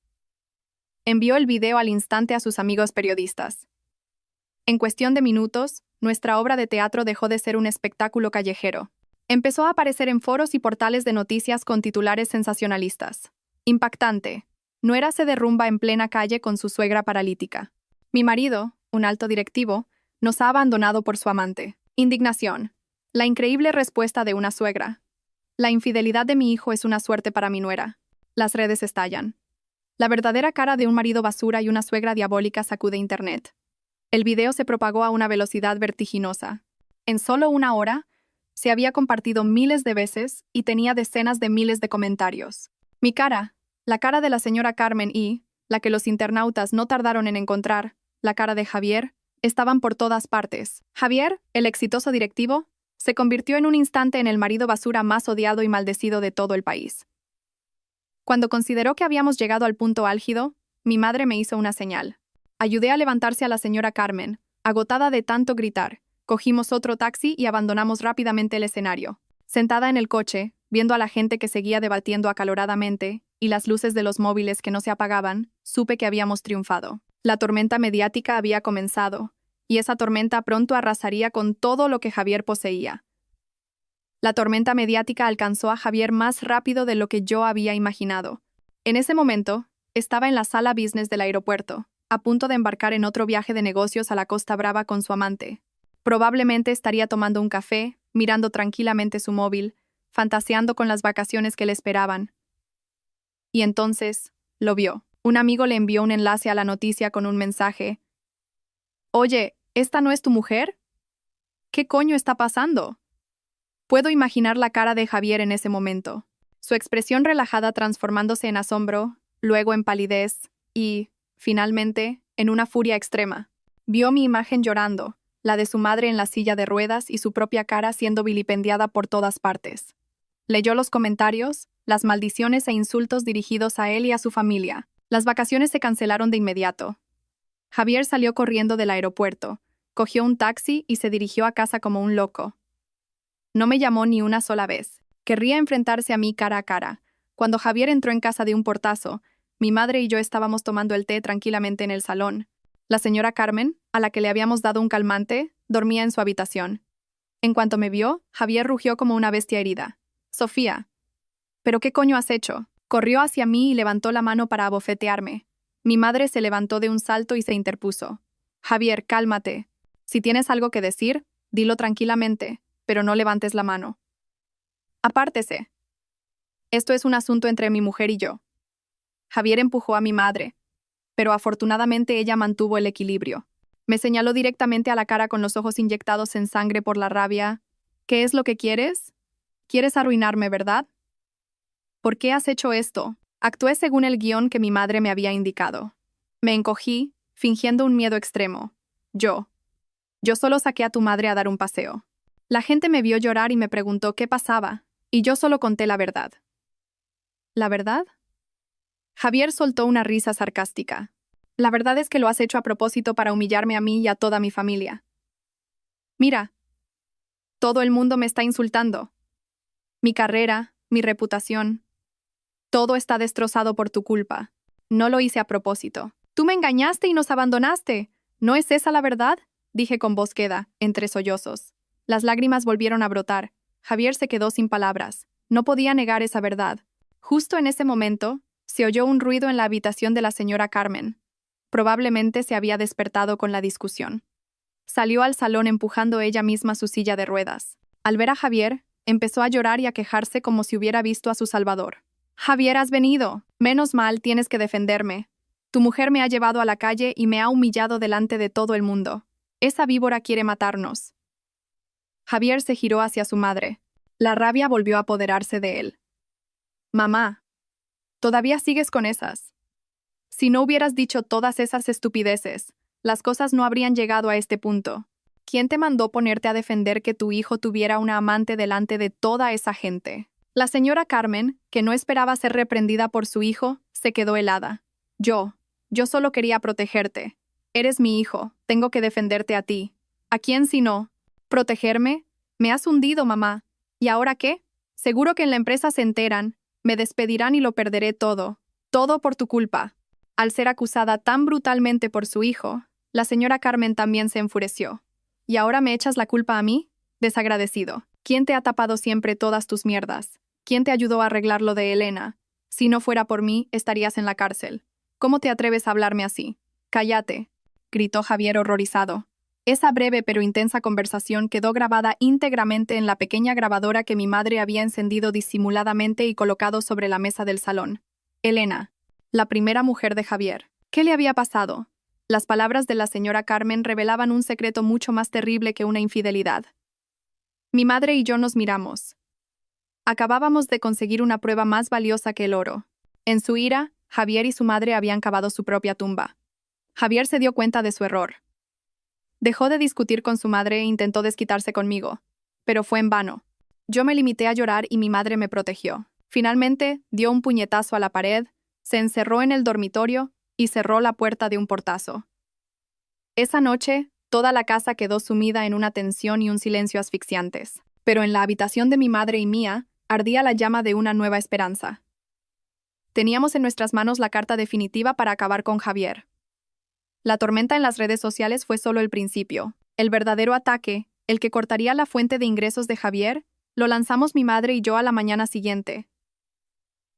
Envió el video al instante a sus amigos periodistas. En cuestión de minutos, nuestra obra de teatro dejó de ser un espectáculo callejero. Empezó a aparecer en foros y portales de noticias con titulares sensacionalistas. Impactante. Nuera se derrumba en plena calle con su suegra paralítica. Mi marido, un alto directivo, nos ha abandonado por su amante. Indignación. La increíble respuesta de una suegra. La infidelidad de mi hijo es una suerte para mi nuera. Las redes estallan. La verdadera cara de un marido basura y una suegra diabólica sacude internet. El video se propagó a una velocidad vertiginosa. En solo una hora, se había compartido miles de veces y tenía decenas de miles de comentarios. Mi cara, la cara de la señora Carmen y, la que los internautas no tardaron en encontrar, la cara de Javier, estaban por todas partes. Javier, el exitoso directivo, se convirtió en un instante en el marido basura más odiado y maldecido de todo el país. Cuando consideró que habíamos llegado al punto álgido, mi madre me hizo una señal. Ayudé a levantarse a la señora Carmen, agotada de tanto gritar. Cogimos otro taxi y abandonamos rápidamente el escenario. Sentada en el coche, viendo a la gente que seguía debatiendo acaloradamente y las luces de los móviles que no se apagaban, supe que habíamos triunfado. La tormenta mediática había comenzado, y esa tormenta pronto arrasaría con todo lo que Javier poseía. La tormenta mediática alcanzó a Javier más rápido de lo que yo había imaginado. En ese momento, estaba en la sala business del aeropuerto, a punto de embarcar en otro viaje de negocios a la Costa Brava con su amante. Probablemente estaría tomando un café, mirando tranquilamente su móvil, fantaseando con las vacaciones que le esperaban. Y entonces, lo vio. Un amigo le envió un enlace a la noticia con un mensaje. «Oye, ¿esta no es tu mujer? ¿Qué coño está pasando?» Puedo imaginar la cara de Javier en ese momento. Su expresión relajada transformándose en asombro, luego en palidez y, finalmente, en una furia extrema. Vio mi imagen llorando, la de su madre en la silla de ruedas y su propia cara siendo vilipendiada por todas partes. Leyó los comentarios, las maldiciones e insultos dirigidos a él y a su familia. Las vacaciones se cancelaron de inmediato. Javier salió corriendo del aeropuerto, cogió un taxi y se dirigió a casa como un loco. No me llamó ni una sola vez. Querría enfrentarse a mí cara a cara. Cuando Javier entró en casa de un portazo, mi madre y yo estábamos tomando el té tranquilamente en el salón. La señora Carmen, a la que le habíamos dado un calmante, dormía en su habitación. En cuanto me vio, Javier rugió como una bestia herida. «Sofía, ¿pero qué coño has hecho?» Corrió hacia mí y levantó la mano para abofetearme. Mi madre se levantó de un salto y se interpuso. «Javier, cálmate. Si tienes algo que decir, dilo tranquilamente, pero no levantes la mano. Apártese. Esto es un asunto entre mi mujer y yo». Javier empujó a mi madre, pero afortunadamente ella mantuvo el equilibrio. Me señaló directamente a la cara con los ojos inyectados en sangre por la rabia. «¿Qué es lo que quieres? ¿Quieres arruinarme, verdad? ¿Por qué has hecho esto?» Actué según el guión que mi madre me había indicado. Me encogí, fingiendo un miedo extremo. Yo solo saqué a tu madre a dar un paseo. La gente me vio llorar y me preguntó qué pasaba, y yo solo conté la verdad. ¿La verdad? Javier soltó una risa sarcástica. La verdad es que lo has hecho a propósito para humillarme a mí y a toda mi familia. Mira, todo el mundo me está insultando. Mi carrera, mi reputación. Todo está destrozado por tu culpa. No lo hice a propósito. Tú me engañaste y nos abandonaste. ¿No es esa la verdad?, dije con voz queda, entre sollozos. Las lágrimas volvieron a brotar. Javier se quedó sin palabras. No podía negar esa verdad. Justo en ese momento, se oyó un ruido en la habitación de la señora Carmen. Probablemente se había despertado con la discusión. Salió al salón empujando ella misma su silla de ruedas. Al ver a Javier, empezó a llorar y a quejarse como si hubiera visto a su salvador. «Javier, has venido. Menos mal, tienes que defenderme. Tu mujer me ha llevado a la calle y me ha humillado delante de todo el mundo. Esa víbora quiere matarnos». Javier se giró hacia su madre. La rabia volvió a apoderarse de él. «Mamá, todavía sigues con esas. Si no hubieras dicho todas esas estupideces, las cosas no habrían llegado a este punto. ¿Quién te mandó ponerte a defender que tu hijo tuviera una amante delante de toda esa gente?» La señora Carmen, que no esperaba ser reprendida por su hijo, se quedó helada. Yo solo quería protegerte. Eres mi hijo, tengo que defenderte a ti. ¿A quién si no? ¿Protegerme? Me has hundido, mamá. ¿Y ahora qué? Seguro que en la empresa se enteran, me despedirán y lo perderé todo. Todo por tu culpa. Al ser acusada tan brutalmente por su hijo, la señora Carmen también se enfureció. ¿Y ahora me echas la culpa a mí? Desagradecido. ¿Quién te ha tapado siempre todas tus mierdas? ¿Quién te ayudó a arreglar lo de Elena? Si no fuera por mí, estarías en la cárcel. ¿Cómo te atreves a hablarme así? Cállate, gritó Javier horrorizado. Esa breve pero intensa conversación quedó grabada íntegramente en la pequeña grabadora que mi madre había encendido disimuladamente y colocado sobre la mesa del salón. Elena, la primera mujer de Javier. ¿Qué le había pasado? Las palabras de la señora Carmen revelaban un secreto mucho más terrible que una infidelidad. Mi madre y yo nos miramos. Acabábamos de conseguir una prueba más valiosa que el oro. En su ira, Javier y su madre habían cavado su propia tumba. Javier se dio cuenta de su error. Dejó de discutir con su madre e intentó desquitarse conmigo, pero fue en vano. Yo me limité a llorar y mi madre me protegió. Finalmente, dio un puñetazo a la pared, se encerró en el dormitorio y cerró la puerta de un portazo. Esa noche, toda la casa quedó sumida en una tensión y un silencio asfixiantes. Pero en la habitación de mi madre y mía, ardía la llama de una nueva esperanza. Teníamos en nuestras manos la carta definitiva para acabar con Javier. La tormenta en las redes sociales fue solo el principio. El verdadero ataque, el que cortaría la fuente de ingresos de Javier, lo lanzamos mi madre y yo a la mañana siguiente.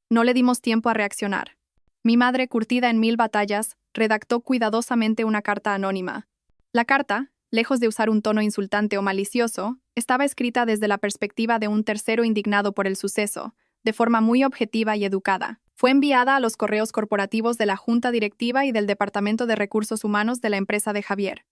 No le dimos tiempo a reaccionar. Mi madre, curtida en 1000 batallas, redactó cuidadosamente una carta anónima. La carta, lejos de usar un tono insultante o malicioso, estaba escrita desde la perspectiva de un tercero indignado por el suceso, de forma muy objetiva y educada. Fue enviada a los correos corporativos de la Junta Directiva y del Departamento de Recursos Humanos de la empresa de Javier.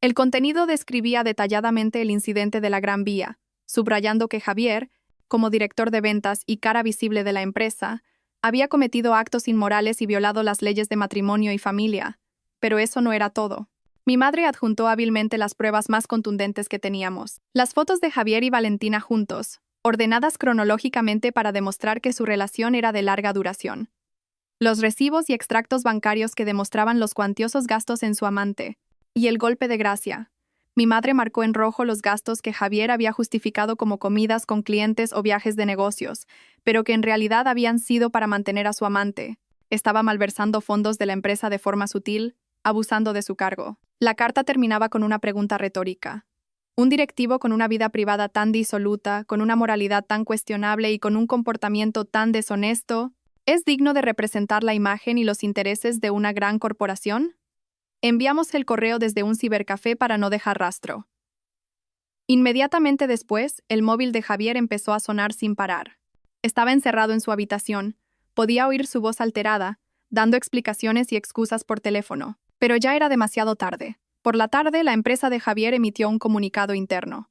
El contenido describía detalladamente el incidente de la Gran Vía, subrayando que Javier, como director de ventas y cara visible de la empresa, había cometido actos inmorales y violado las leyes de matrimonio y familia. Pero eso no era todo. Mi madre adjuntó hábilmente las pruebas más contundentes que teníamos. Las fotos de Javier y Valentina juntos, ordenadas cronológicamente para demostrar que su relación era de larga duración. Los recibos y extractos bancarios que demostraban los cuantiosos gastos en su amante. Y el golpe de gracia. Mi madre marcó en rojo los gastos que Javier había justificado como comidas con clientes o viajes de negocios, pero que en realidad habían sido para mantener a su amante. Estaba malversando fondos de la empresa de forma sutil, abusando de su cargo. La carta terminaba con una pregunta retórica. Un directivo con una vida privada tan disoluta, con una moralidad tan cuestionable y con un comportamiento tan deshonesto, ¿es digno de representar la imagen y los intereses de una gran corporación? Enviamos el correo desde un cibercafé para no dejar rastro. Inmediatamente después, el móvil de Javier empezó a sonar sin parar. Estaba encerrado en su habitación. Podía oír su voz alterada, dando explicaciones y excusas por teléfono. Pero ya era demasiado tarde. Por la tarde, la empresa de Javier emitió un comunicado interno.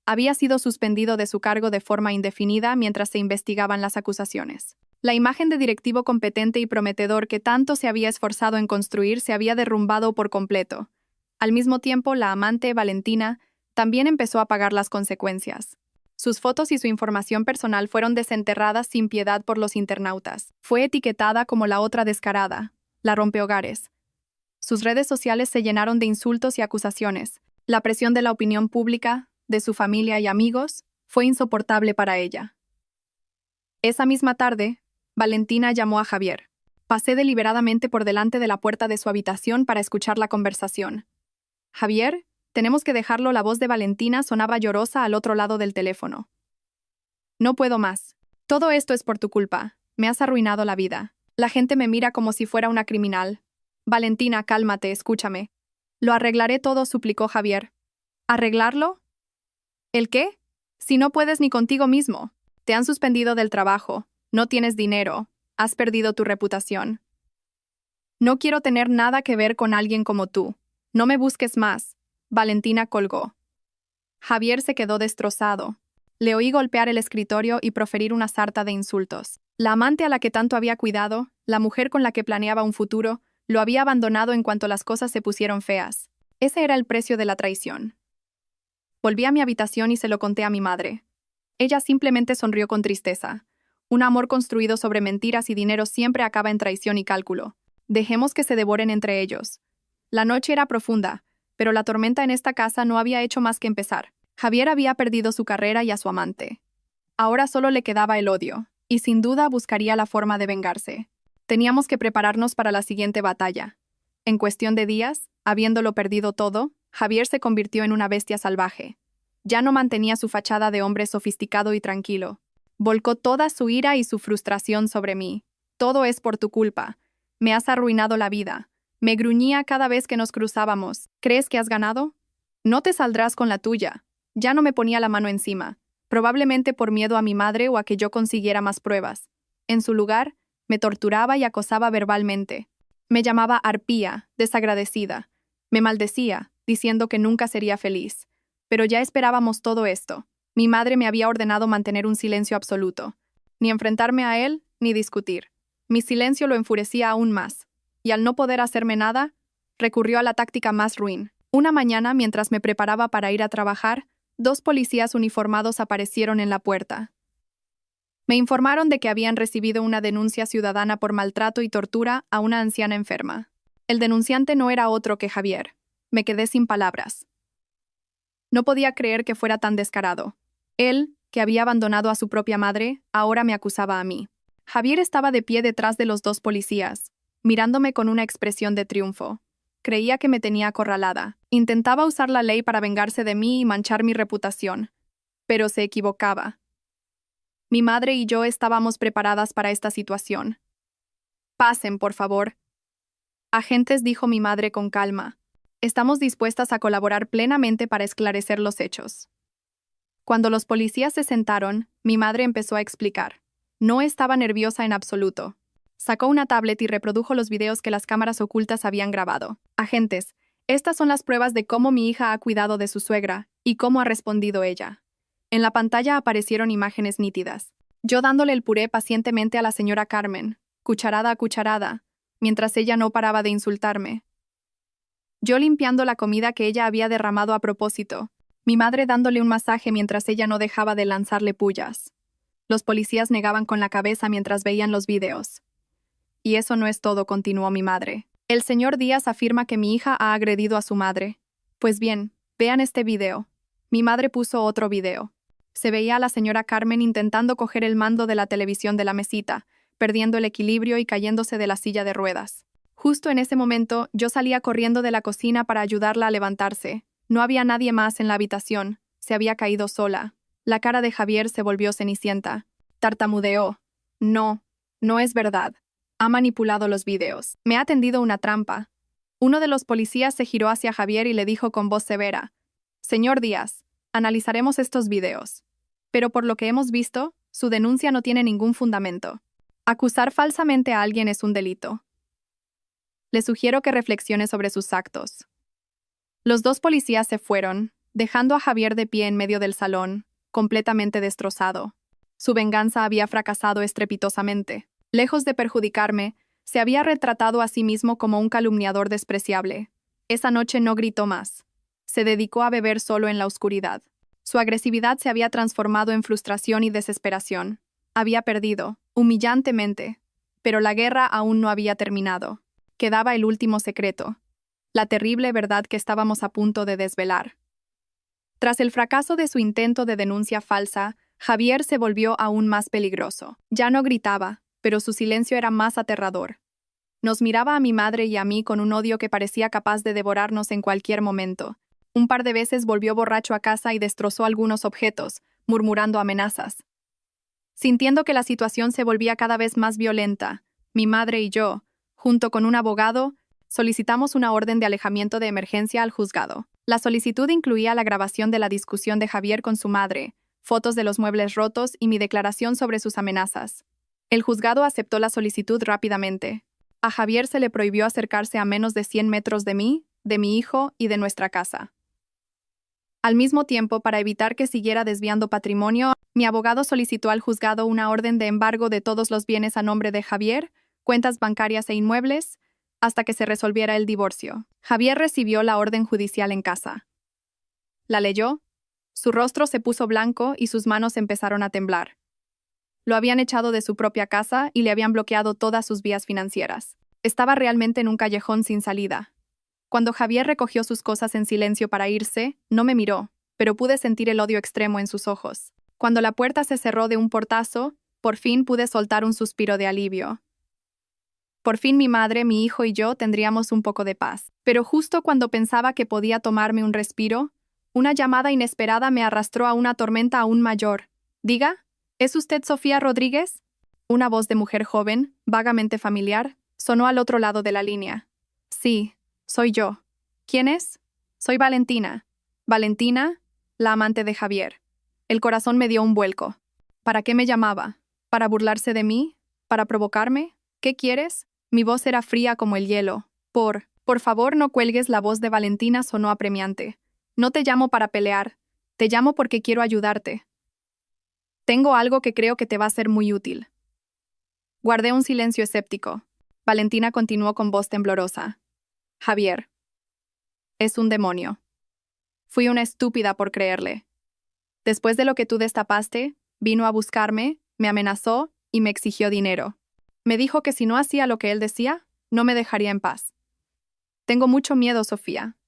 Había sido suspendido de su cargo de forma indefinida mientras se investigaban las acusaciones. La imagen de directivo competente y prometedor que tanto se había esforzado en construir se había derrumbado por completo. Al mismo tiempo, la amante, Valentina, también empezó a pagar las consecuencias. Sus fotos y su información personal fueron desenterradas sin piedad por los internautas. Fue etiquetada como la otra descarada, la rompehogares. Sus redes sociales se llenaron de insultos y acusaciones. La presión de la opinión pública, de su familia y amigos, fue insoportable para ella. Esa misma tarde, Valentina llamó a Javier. Pasé deliberadamente por delante de la puerta de su habitación para escuchar la conversación. «Javier, tenemos que dejarlo». La voz de Valentina sonaba llorosa al otro lado del teléfono. No puedo más. Todo esto es por tu culpa. Me has arruinado la vida. La gente me mira como si fuera una criminal. Valentina, cálmate, escúchame. Lo arreglaré todo, suplicó Javier. ¿Arreglarlo? ¿El qué? Si no puedes ni contigo mismo. Te han suspendido del trabajo. No tienes dinero. Has perdido tu reputación. No quiero tener nada que ver con alguien como tú. No me busques más. Valentina colgó. Javier se quedó destrozado. Le oí golpear el escritorio y proferir una sarta de insultos. La amante a la que tanto había cuidado, la mujer con la que planeaba un futuro, lo había abandonado en cuanto las cosas se pusieron feas. Ese era el precio de la traición. Volví a mi habitación y se lo conté a mi madre. Ella simplemente sonrió con tristeza. Un amor construido sobre mentiras y dinero siempre acaba en traición y cálculo. Dejemos que se devoren entre ellos. La noche era profunda, pero la tormenta en esta casa no había hecho más que empezar. Javier había perdido su carrera y a su amante. Ahora solo le quedaba el odio, y sin duda buscaría la forma de vengarse. Teníamos que prepararnos para la siguiente batalla. En cuestión de días, habiéndolo perdido todo, Javier se convirtió en una bestia salvaje. Ya no mantenía su fachada de hombre sofisticado y tranquilo. Volcó toda su ira y su frustración sobre mí. Todo es por tu culpa. Me has arruinado la vida. Me gruñía cada vez que nos cruzábamos. ¿Crees que has ganado? No te saldrás con la tuya. Ya no me ponía la mano encima, probablemente por miedo a mi madre o a que yo consiguiera más pruebas. En su lugar, me torturaba y acosaba verbalmente. Me llamaba arpía, desagradecida. Me maldecía, diciendo que nunca sería feliz. Pero ya esperábamos todo esto. Mi madre me había ordenado mantener un silencio absoluto. Ni enfrentarme a él, ni discutir. Mi silencio lo enfurecía aún más. Y al no poder hacerme nada, recurrió a la táctica más ruin. Una mañana, mientras me preparaba para ir a trabajar, 2 policías uniformados aparecieron en la puerta. Me informaron de que habían recibido una denuncia ciudadana por maltrato y tortura a una anciana enferma. El denunciante no era otro que Javier. Me quedé sin palabras. No podía creer que fuera tan descarado. Él, que había abandonado a su propia madre, ahora me acusaba a mí. Javier estaba de pie detrás de los 2 policías, mirándome con una expresión de triunfo. Creía que me tenía acorralada. Intentaba usar la ley para vengarse de mí y manchar mi reputación. Pero se equivocaba. Mi madre y yo estábamos preparadas para esta situación. Pasen, por favor. Agentes, dijo mi madre con calma. Estamos dispuestas a colaborar plenamente para esclarecer los hechos. Cuando los policías se sentaron, mi madre empezó a explicar. No estaba nerviosa en absoluto. Sacó una tablet y reprodujo los videos que las cámaras ocultas habían grabado. Agentes, estas son las pruebas de cómo mi hija ha cuidado de su suegra y cómo ha respondido ella. En la pantalla aparecieron imágenes nítidas. Yo dándole el puré pacientemente a la señora Carmen, cucharada a cucharada, mientras ella no paraba de insultarme. Yo limpiando la comida que ella había derramado a propósito. Mi madre dándole un masaje mientras ella no dejaba de lanzarle pullas. Los policías negaban con la cabeza mientras veían los videos. Y eso no es todo, continuó mi madre. El señor Díaz afirma que mi hija ha agredido a su madre. Pues bien, vean este video. Mi madre puso otro video. Se veía a la señora Carmen intentando coger el mando de la televisión de la mesita, perdiendo el equilibrio y cayéndose de la silla de ruedas. Justo en ese momento, yo salía corriendo de la cocina para ayudarla a levantarse. No había nadie más en la habitación. Se había caído sola. La cara de Javier se volvió cenicienta. Tartamudeó. No, no es verdad. Ha manipulado los videos. Me ha tendido una trampa. Uno de los policías se giró hacia Javier y le dijo con voz severa: Señor Díaz, analizaremos estos videos. Pero por lo que hemos visto, su denuncia no tiene ningún fundamento. Acusar falsamente a alguien es un delito. Le sugiero que reflexione sobre sus actos. Los 2 policías se fueron, dejando a Javier de pie en medio del salón, completamente destrozado. Su venganza había fracasado estrepitosamente. Lejos de perjudicarme, se había retratado a sí mismo como un calumniador despreciable. Esa noche no gritó más. Se dedicó a beber solo en la oscuridad. Su agresividad se había transformado en frustración y desesperación. Había perdido, humillantemente. Pero la guerra aún no había terminado. Quedaba el último secreto. La terrible verdad que estábamos a punto de desvelar. Tras el fracaso de su intento de denuncia falsa, Javier se volvió aún más peligroso. Ya no gritaba, pero su silencio era más aterrador. Nos miraba a mi madre y a mí con un odio que parecía capaz de devorarnos en cualquier momento. Un par de veces volvió borracho a casa y destrozó algunos objetos, murmurando amenazas. Sintiendo que la situación se volvía cada vez más violenta, mi madre y yo, junto con un abogado, solicitamos una orden de alejamiento de emergencia al juzgado. La solicitud incluía la grabación de la discusión de Javier con su madre, fotos de los muebles rotos y mi declaración sobre sus amenazas. El juzgado aceptó la solicitud rápidamente. A Javier se le prohibió acercarse a menos de 100 metros de mí, de mi hijo y de nuestra casa. Al mismo tiempo, para evitar que siguiera desviando patrimonio, mi abogado solicitó al juzgado una orden de embargo de todos los bienes a nombre de Javier, cuentas bancarias e inmuebles, hasta que se resolviera el divorcio. Javier recibió la orden judicial en casa. La leyó. Su rostro se puso blanco y sus manos empezaron a temblar. Lo habían echado de su propia casa y le habían bloqueado todas sus vías financieras. Estaba realmente en un callejón sin salida. Cuando Javier recogió sus cosas en silencio para irse, no me miró, pero pude sentir el odio extremo en sus ojos. Cuando la puerta se cerró de un portazo, por fin pude soltar un suspiro de alivio. Por fin mi madre, mi hijo y yo tendríamos un poco de paz. Pero justo cuando pensaba que podía tomarme un respiro, una llamada inesperada me arrastró a una tormenta aún mayor. Diga, ¿es usted Sofía Rodríguez? Una voz de mujer joven, vagamente familiar, sonó al otro lado de la línea. Sí, soy yo. ¿Quién es? Soy Valentina. Valentina, la amante de Javier. El corazón me dio un vuelco. ¿Para qué me llamaba? ¿Para burlarse de mí? ¿Para provocarme? ¿Qué quieres? Mi voz era fría como el hielo. Por favor, no cuelgues. La voz de Valentina sonó apremiante. No te llamo para pelear. Te llamo porque quiero ayudarte. Tengo algo que creo que te va a ser muy útil. Guardé un silencio escéptico. Valentina continuó con voz temblorosa. Javier. Es un demonio. Fui una estúpida por creerle. Después de lo que tú destapaste, vino a buscarme, me amenazó y me exigió dinero. Me dijo que si no hacía lo que él decía, no me dejaría en paz. Tengo mucho miedo, Sofía.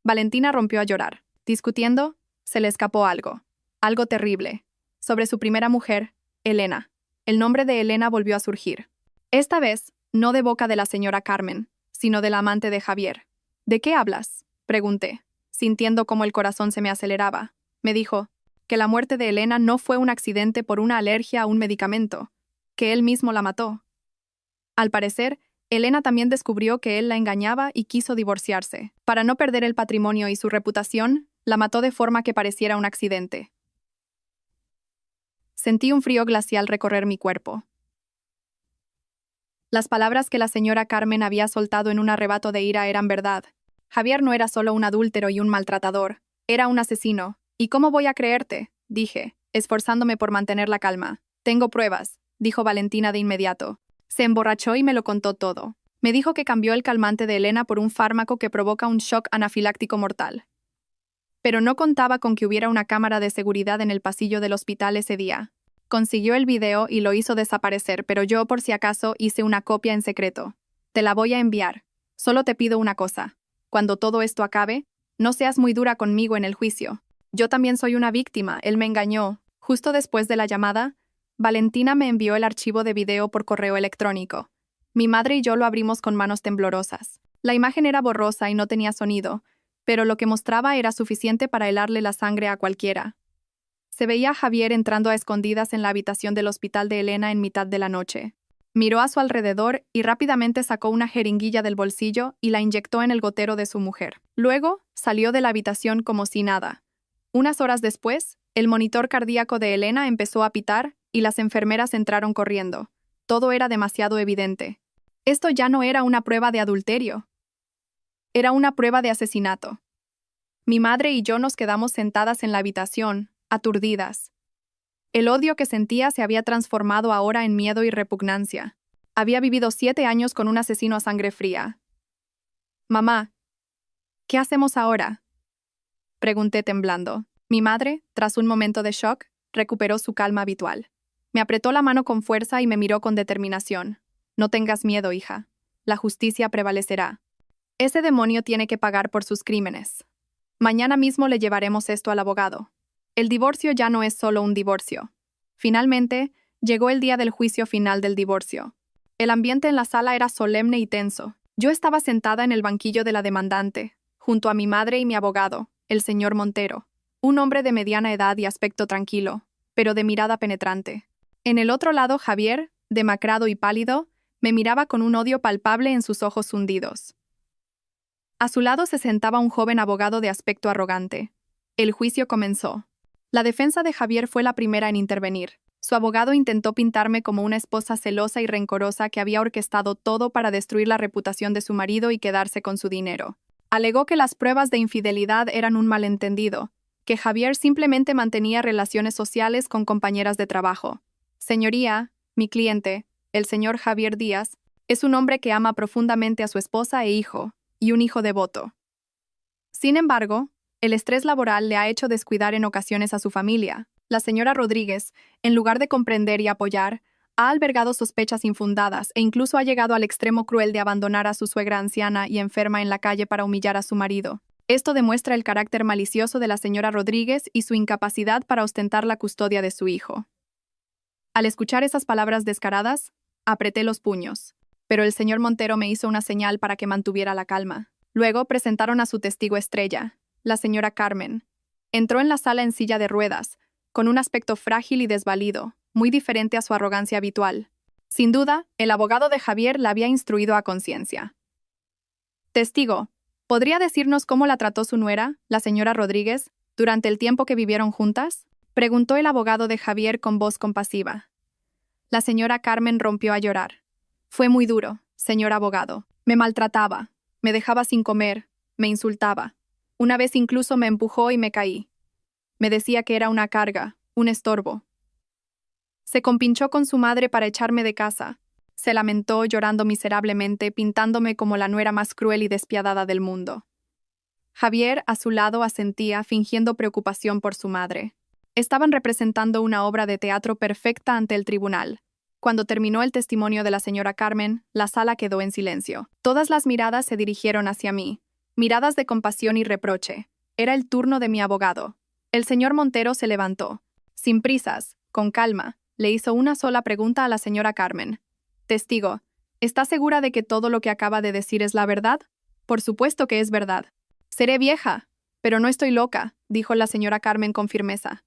Valentina rompió a llorar. Discutiendo, se le escapó algo. Algo terrible. Sobre su primera mujer, Elena. El nombre de Elena volvió a surgir. Esta vez, no de boca de la señora Carmen, sino de la amante de Javier. ¿De qué hablas?, pregunté, sintiendo cómo el corazón se me aceleraba. Me dijo que la muerte de Elena no fue un accidente por una alergia a un medicamento, que él mismo la mató. Al parecer, Elena también descubrió que él la engañaba y quiso divorciarse. Para no perder el patrimonio y su reputación, la mató de forma que pareciera un accidente. Sentí un frío glacial recorrer mi cuerpo. Las palabras que la señora Carmen había soltado en un arrebato de ira eran verdad. Javier no era solo un adúltero y un maltratador, era un asesino. ¿Y cómo voy a creerte?, dije, esforzándome por mantener la calma. Tengo pruebas, dijo Valentina de inmediato. Se emborrachó y me lo contó todo. Me dijo que cambió el calmante de Elena por un fármaco que provoca un shock anafiláctico mortal. Pero no contaba con que hubiera una cámara de seguridad en el pasillo del hospital ese día. Consiguió el video y lo hizo desaparecer, pero yo, por si acaso, hice una copia en secreto. Te la voy a enviar. Solo te pido una cosa. Cuando todo esto acabe, no seas muy dura conmigo en el juicio. Yo también soy una víctima, él me engañó. Justo después de la llamada, Valentina me envió el archivo de video por correo electrónico. Mi madre y yo lo abrimos con manos temblorosas. La imagen era borrosa y no tenía sonido, pero lo que mostraba era suficiente para helarle la sangre a cualquiera. Se veía a Javier entrando a escondidas en la habitación del hospital de Elena en mitad de la noche. Miró a su alrededor y rápidamente sacó una jeringuilla del bolsillo y la inyectó en el gotero de su mujer. Luego, salió de la habitación como si nada. Unas horas después, el monitor cardíaco de Elena empezó a pitar y las enfermeras entraron corriendo. Todo era demasiado evidente. Esto ya no era una prueba de adulterio. Era una prueba de asesinato. Mi madre y yo nos quedamos sentadas en la habitación, aturdidas. El odio que sentía se había transformado ahora en miedo y repugnancia. Había vivido 7 años con un asesino a sangre fría. Mamá, ¿qué hacemos ahora?, pregunté temblando. Mi madre, tras un momento de shock, recuperó su calma habitual. Me apretó la mano con fuerza y me miró con determinación. No tengas miedo, hija. La justicia prevalecerá. Ese demonio tiene que pagar por sus crímenes. Mañana mismo le llevaremos esto al abogado. El divorcio ya no es solo un divorcio. Finalmente, llegó el día del juicio final del divorcio. El ambiente en la sala era solemne y tenso. Yo estaba sentada en el banquillo de la demandante, junto a mi madre y mi abogado, el señor Montero, un hombre de mediana edad y aspecto tranquilo, pero de mirada penetrante. En el otro lado, Javier, demacrado y pálido, me miraba con un odio palpable en sus ojos hundidos. A su lado se sentaba un joven abogado de aspecto arrogante. El juicio comenzó. La defensa de Javier fue la primera en intervenir. Su abogado intentó pintarme como una esposa celosa y rencorosa que había orquestado todo para destruir la reputación de su marido y quedarse con su dinero. Alegó que las pruebas de infidelidad eran un malentendido, que Javier simplemente mantenía relaciones sociales con compañeras de trabajo. Señoría, mi cliente, el señor Javier Díaz, es un hombre que ama profundamente a su esposa e hijo, y un hijo devoto. Sin embargo, el estrés laboral le ha hecho descuidar en ocasiones a su familia. La señora Rodríguez, en lugar de comprender y apoyar, ha albergado sospechas infundadas e incluso ha llegado al extremo cruel de abandonar a su suegra anciana y enferma en la calle para humillar a su marido. Esto demuestra el carácter malicioso de la señora Rodríguez y su incapacidad para ostentar la custodia de su hijo. Al escuchar esas palabras descaradas, apreté los puños, pero el señor Montero me hizo una señal para que mantuviera la calma. Luego presentaron a su testigo estrella, la señora Carmen. Entró en la sala en silla de ruedas, con un aspecto frágil y desvalido, muy diferente a su arrogancia habitual. Sin duda, el abogado de Javier la había instruido a conciencia. Testigo, ¿podría decirnos cómo la trató su nuera, la señora Rodríguez, durante el tiempo que vivieron juntas? Preguntó el abogado de Javier con voz compasiva. La señora Carmen rompió a llorar. Fue muy duro, señor abogado. Me maltrataba, me dejaba sin comer, me insultaba. Una vez incluso me empujó y me caí. Me decía que era una carga, un estorbo. Se compinchó con su madre para echarme de casa. Se lamentó llorando miserablemente, pintándome como la nuera más cruel y despiadada del mundo. Javier, a su lado, asentía, fingiendo preocupación por su madre. Estaban representando una obra de teatro perfecta ante el tribunal. Cuando terminó el testimonio de la señora Carmen, la sala quedó en silencio. Todas las miradas se dirigieron hacia mí, miradas de compasión y reproche. Era el turno de mi abogado. El señor Montero se levantó. Sin prisas, con calma, le hizo una sola pregunta a la señora Carmen. Testigo, ¿está segura de que todo lo que acaba de decir es la verdad? Por supuesto que es verdad. Seré vieja, pero no estoy loca, dijo la señora Carmen con firmeza.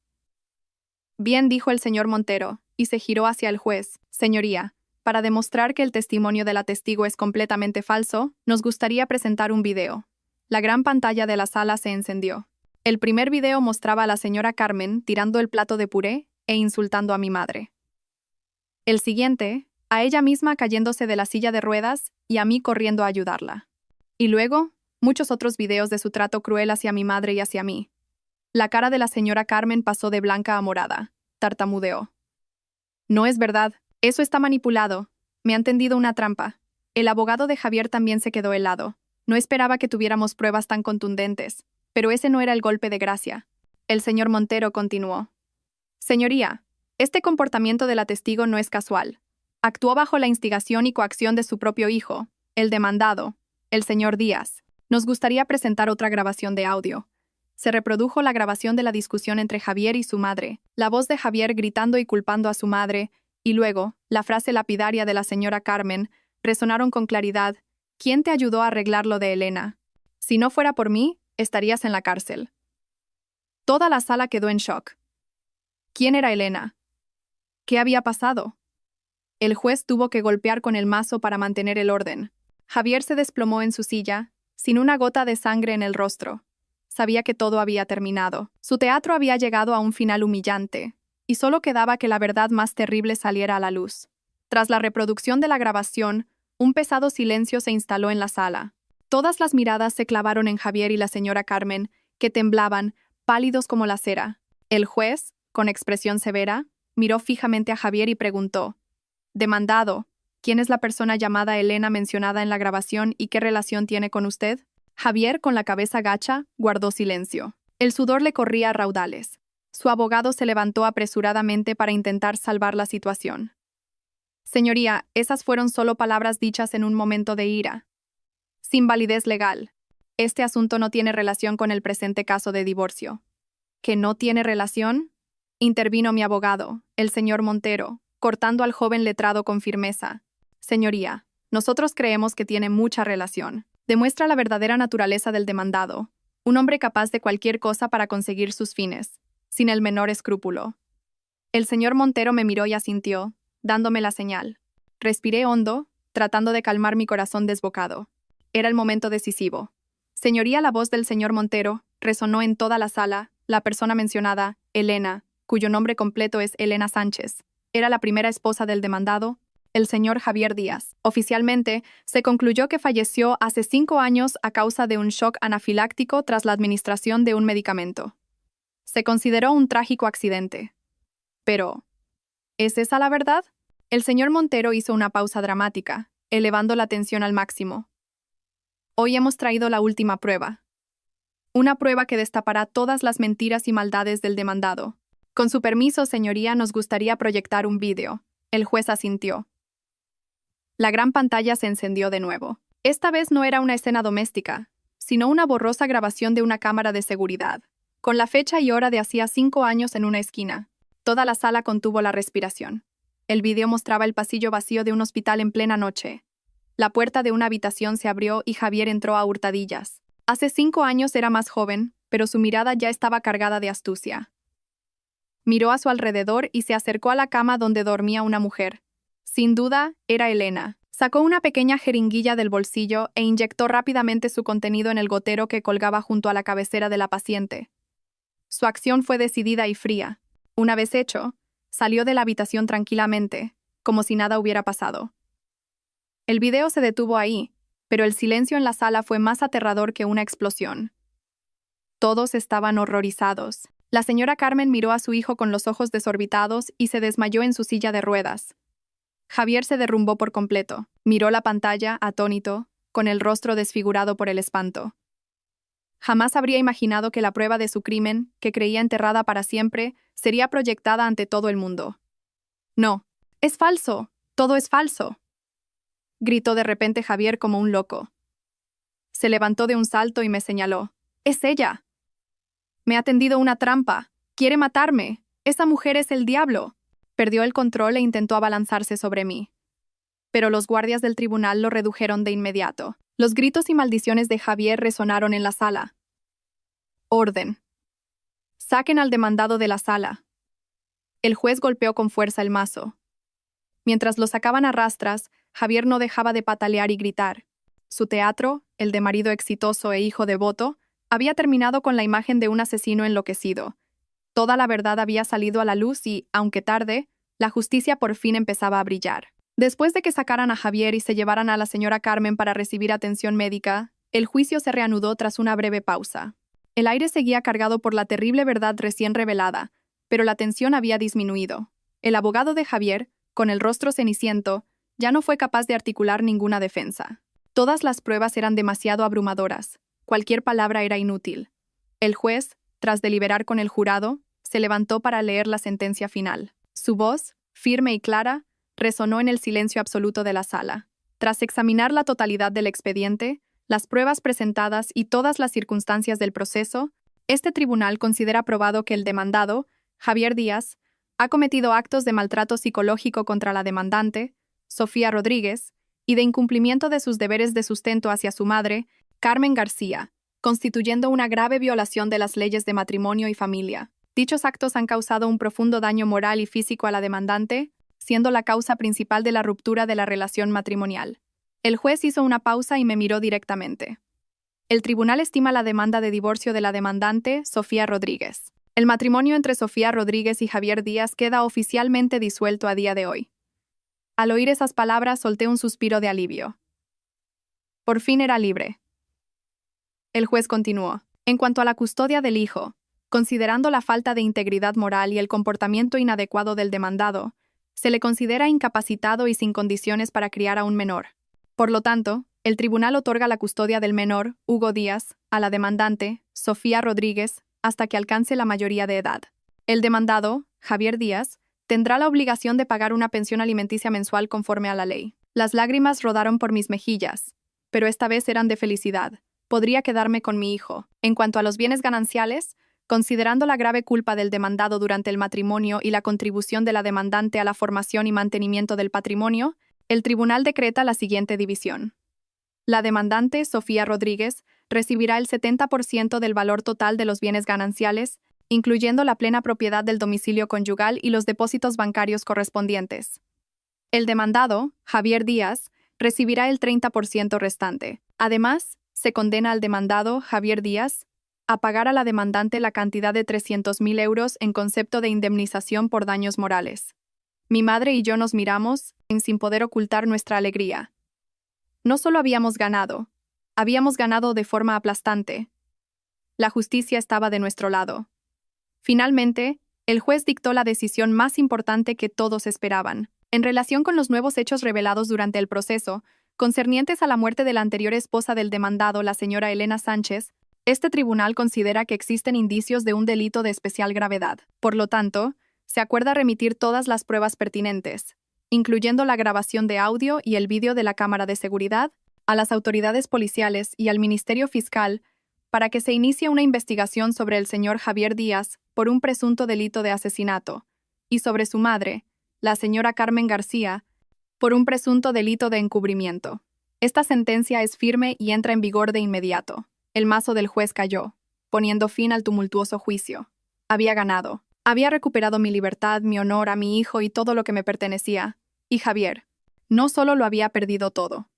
Bien, dijo el señor Montero, y se giró hacia el juez. Señoría, para demostrar que el testimonio de la testigo es completamente falso, nos gustaría presentar un video. La gran pantalla de la sala se encendió. El primer video mostraba a la señora Carmen tirando el plato de puré e insultando a mi madre. El siguiente, a ella misma cayéndose de la silla de ruedas y a mí corriendo a ayudarla. Y luego, muchos otros videos de su trato cruel hacia mi madre y hacia mí. La cara de la señora Carmen pasó de blanca a morada. Tartamudeó. No es verdad. Eso está manipulado. Me han tendido una trampa. El abogado de Javier también se quedó helado. No esperaba que tuviéramos pruebas tan contundentes. Pero ese no era el golpe de gracia. El señor Montero continuó. Señoría, este comportamiento de la testigo no es casual. Actuó bajo la instigación y coacción de su propio hijo, el demandado, el señor Díaz. Nos gustaría presentar otra grabación de audio. Se reprodujo la grabación de la discusión entre Javier y su madre, la voz de Javier gritando y culpando a su madre, y luego, la frase lapidaria de la señora Carmen, resonaron con claridad. ¿Quién te ayudó a arreglar lo de Elena? Si no fuera por mí, estarías en la cárcel. Toda la sala quedó en shock. ¿Quién era Elena? ¿Qué había pasado? El juez tuvo que golpear con el mazo para mantener el orden. Javier se desplomó en su silla, sin una gota de sangre en el rostro. Sabía que todo había terminado. Su teatro había llegado a un final humillante, y solo quedaba que la verdad más terrible saliera a la luz. Tras la reproducción de la grabación, un pesado silencio se instaló en la sala. Todas las miradas se clavaron en Javier y la señora Carmen, que temblaban, pálidos como la cera. El juez, con expresión severa, miró fijamente a Javier y preguntó: «Demandado, ¿quién es la persona llamada Elena mencionada en la grabación y qué relación tiene con usted?» Javier, con la cabeza gacha, guardó silencio. El sudor le corría a raudales. Su abogado se levantó apresuradamente para intentar salvar la situación. «Señoría, esas fueron solo palabras dichas en un momento de ira. Sin validez legal. Este asunto no tiene relación con el presente caso de divorcio». ¿Que no tiene relación?, intervino mi abogado, el señor Montero, cortando al joven letrado con firmeza. «Señoría, nosotros creemos que tiene mucha relación. Demuestra la verdadera naturaleza del demandado, un hombre capaz de cualquier cosa para conseguir sus fines, sin el menor escrúpulo. El señor Montero me miró y asintió, dándome la señal. Respiré hondo, tratando de calmar mi corazón desbocado. Era el momento decisivo. Señoría, la voz del señor Montero resonó en toda la sala. La persona mencionada, Elena, cuyo nombre completo es Elena Sánchez, era la primera esposa del demandado, el señor Javier Díaz. Oficialmente, se concluyó que falleció hace 5 años a causa de un shock anafiláctico tras la administración de un medicamento. Se consideró un trágico accidente. Pero, ¿es esa la verdad? El señor Montero hizo una pausa dramática, elevando la tensión al máximo. Hoy hemos traído la última prueba. Una prueba que destapará todas las mentiras y maldades del demandado. Con su permiso, señoría, nos gustaría proyectar un vídeo. El juez asintió. La gran pantalla se encendió de nuevo. Esta vez no era una escena doméstica, sino una borrosa grabación de una cámara de seguridad, con la fecha y hora de hacía 5 años en una esquina. Toda la sala contuvo la respiración. El vídeo mostraba el pasillo vacío de un hospital en plena noche. La puerta de una habitación se abrió y Javier entró a hurtadillas. Hace 5 años era más joven, pero su mirada ya estaba cargada de astucia. Miró a su alrededor y se acercó a la cama donde dormía una mujer. Sin duda, era Elena. Sacó una pequeña jeringuilla del bolsillo e inyectó rápidamente su contenido en el gotero que colgaba junto a la cabecera de la paciente. Su acción fue decidida y fría. Una vez hecho, salió de la habitación tranquilamente, como si nada hubiera pasado. El video se detuvo ahí, pero el silencio en la sala fue más aterrador que una explosión. Todos estaban horrorizados. La señora Carmen miró a su hijo con los ojos desorbitados y se desmayó en su silla de ruedas. Javier se derrumbó por completo. Miró la pantalla, atónito, con el rostro desfigurado por el espanto. Jamás habría imaginado que la prueba de su crimen, que creía enterrada para siempre, sería proyectada ante todo el mundo. «No, es falso, todo es falso», gritó de repente Javier como un loco. Se levantó de un salto y me señaló. «¡Es ella! Me ha tendido una trampa. Quiere matarme. Esa mujer es el diablo». Perdió el control e intentó abalanzarse sobre mí. Pero los guardias del tribunal lo redujeron de inmediato. Los gritos y maldiciones de Javier resonaron en la sala. «Orden. Saquen al demandado de la sala». El juez golpeó con fuerza el mazo. Mientras lo sacaban a rastras, Javier no dejaba de patalear y gritar. Su teatro, el de marido exitoso e hijo devoto, había terminado con la imagen de un asesino enloquecido. Toda la verdad había salido a la luz y, aunque tarde, la justicia por fin empezaba a brillar. Después de que sacaran a Javier y se llevaran a la señora Carmen para recibir atención médica, el juicio se reanudó tras una breve pausa. El aire seguía cargado por la terrible verdad recién revelada, pero la tensión había disminuido. El abogado de Javier, con el rostro ceniciento, ya no fue capaz de articular ninguna defensa. Todas las pruebas eran demasiado abrumadoras. Cualquier palabra era inútil. El juez, tras deliberar con el jurado, se levantó para leer la sentencia final. Su voz, firme y clara, resonó en el silencio absoluto de la sala. Tras examinar la totalidad del expediente, las pruebas presentadas y todas las circunstancias del proceso, este tribunal considera probado que el demandado, Javier Díaz, ha cometido actos de maltrato psicológico contra la demandante, Sofía Rodríguez, y de incumplimiento de sus deberes de sustento hacia su madre, Carmen García, constituyendo una grave violación de las leyes de matrimonio y familia. Dichos actos han causado un profundo daño moral y físico a la demandante, siendo la causa principal de la ruptura de la relación matrimonial. El juez hizo una pausa y me miró directamente. El tribunal estima la demanda de divorcio de la demandante, Sofía Rodríguez. El matrimonio entre Sofía Rodríguez y Javier Díaz queda oficialmente disuelto a día de hoy. Al oír esas palabras solté un suspiro de alivio. Por fin era libre. El juez continuó. En cuanto a la custodia del hijo, considerando la falta de integridad moral y el comportamiento inadecuado del demandado, se le considera incapacitado y sin condiciones para criar a un menor. Por lo tanto, el tribunal otorga la custodia del menor, Hugo Díaz, a la demandante, Sofía Rodríguez, hasta que alcance la mayoría de edad. El demandado, Javier Díaz, tendrá la obligación de pagar una pensión alimenticia mensual conforme a la ley. Las lágrimas rodaron por mis mejillas, pero esta vez eran de felicidad. Podría quedarme con mi hijo. En cuanto a los bienes gananciales, considerando la grave culpa del demandado durante el matrimonio y la contribución de la demandante a la formación y mantenimiento del patrimonio, el tribunal decreta la siguiente división. La demandante, Sofía Rodríguez, recibirá el 70% del valor total de los bienes gananciales, incluyendo la plena propiedad del domicilio conyugal y los depósitos bancarios correspondientes. El demandado, Javier Díaz, recibirá el 30% restante. Además, se condena al demandado, Javier Díaz, a pagar a la demandante la cantidad de 300.000 euros en concepto de indemnización por daños morales. Mi madre y yo nos miramos, sin poder ocultar nuestra alegría. No solo habíamos ganado de forma aplastante. La justicia estaba de nuestro lado. Finalmente, el juez dictó la decisión más importante que todos esperaban. En relación con los nuevos hechos revelados durante el proceso, concernientes a la muerte de la anterior esposa del demandado, la señora Elena Sánchez, este tribunal considera que existen indicios de un delito de especial gravedad. Por lo tanto, se acuerda remitir todas las pruebas pertinentes, incluyendo la grabación de audio y el vídeo de la cámara de seguridad, a las autoridades policiales y al Ministerio Fiscal para que se inicie una investigación sobre el señor Javier Díaz por un presunto delito de asesinato, y sobre su madre, la señora Carmen García, por un presunto delito de encubrimiento. Esta sentencia es firme y entra en vigor de inmediato. El mazo del juez cayó, poniendo fin al tumultuoso juicio. Había ganado. Había recuperado mi libertad, mi honor, a mi hijo y todo lo que me pertenecía. Y Javier no solo lo había perdido todo,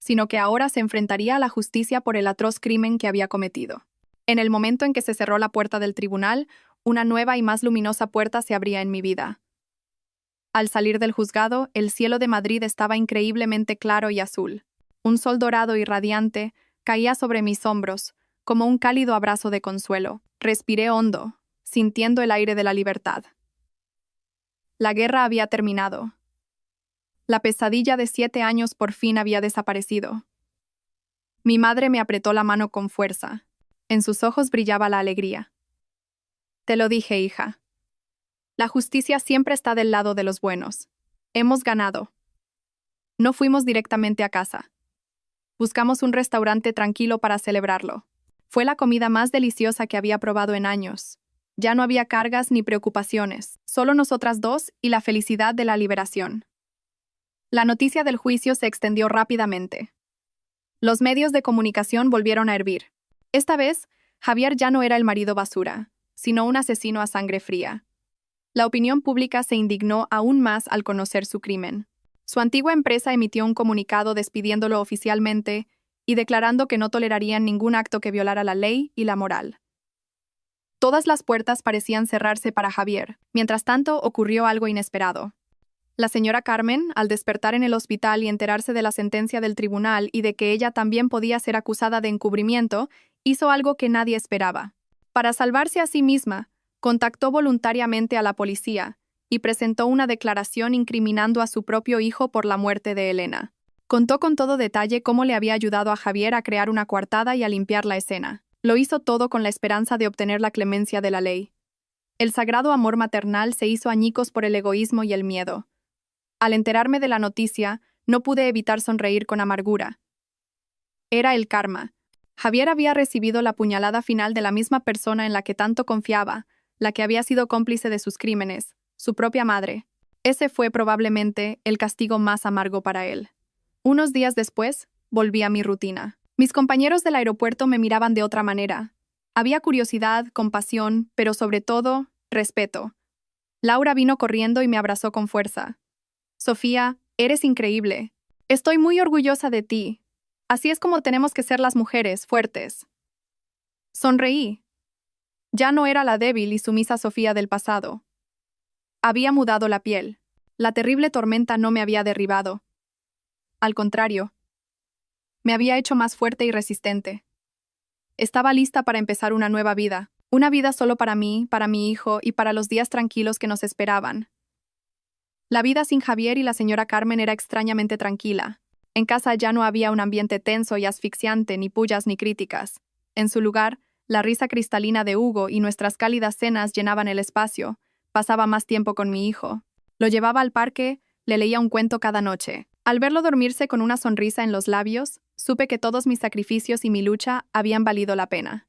sino que ahora se enfrentaría a la justicia por el atroz crimen que había cometido. En el momento en que se cerró la puerta del tribunal, una nueva y más luminosa puerta se abría en mi vida. Al salir del juzgado, el cielo de Madrid estaba increíblemente claro y azul. Un sol dorado y radiante caía sobre mis hombros, como un cálido abrazo de consuelo. Respiré hondo, sintiendo el aire de la libertad. La guerra había terminado. La pesadilla de 7 años por fin había desaparecido. Mi madre me apretó la mano con fuerza. En sus ojos brillaba la alegría. Te lo dije, hija. La justicia siempre está del lado de los buenos. Hemos ganado. No fuimos directamente a casa. Buscamos un restaurante tranquilo para celebrarlo. Fue la comida más deliciosa que había probado en años. Ya no había cargas ni preocupaciones, solo nosotras dos y la felicidad de la liberación. La noticia del juicio se extendió rápidamente. Los medios de comunicación volvieron a hervir. Esta vez, Javier ya no era el marido basura, sino un asesino a sangre fría. La opinión pública se indignó aún más al conocer su crimen. Su antigua empresa emitió un comunicado despidiéndolo oficialmente y declarando que no tolerarían ningún acto que violara la ley y la moral. Todas las puertas parecían cerrarse para Javier. Mientras tanto, ocurrió algo inesperado. La señora Carmen, al despertar en el hospital y enterarse de la sentencia del tribunal y de que ella también podía ser acusada de encubrimiento, hizo algo que nadie esperaba. Para salvarse a sí misma, contactó voluntariamente a la policía y presentó una declaración incriminando a su propio hijo por la muerte de Elena. Contó con todo detalle cómo le había ayudado a Javier a crear una coartada y a limpiar la escena. Lo hizo todo con la esperanza de obtener la clemencia de la ley. El sagrado amor maternal se hizo añicos por el egoísmo y el miedo. Al enterarme de la noticia, no pude evitar sonreír con amargura. Era el karma. Javier había recibido la puñalada final de la misma persona en la que tanto confiaba, la que había sido cómplice de sus crímenes, su propia madre. Ese fue probablemente el castigo más amargo para él. Unos días después, volví a mi rutina. Mis compañeros del aeropuerto me miraban de otra manera. Había curiosidad, compasión, pero sobre todo, respeto. Laura vino corriendo y me abrazó con fuerza. Sofía, eres increíble. Estoy muy orgullosa de ti. Así es como tenemos que ser las mujeres, fuertes. Sonreí. Ya no era la débil y sumisa Sofía del pasado. Había mudado la piel. La terrible tormenta no me había derribado. Al contrario, me había hecho más fuerte y resistente. Estaba lista para empezar una nueva vida. Una vida solo para mí, para mi hijo y para los días tranquilos que nos esperaban. La vida sin Javier y la señora Carmen era extrañamente tranquila. En casa ya no había un ambiente tenso y asfixiante, ni pullas ni críticas. En su lugar, la risa cristalina de Hugo y nuestras cálidas cenas llenaban el espacio. Pasaba más tiempo con mi hijo. Lo llevaba al parque, le leía un cuento cada noche. Al verlo dormirse con una sonrisa en los labios, supe que todos mis sacrificios y mi lucha habían valido la pena.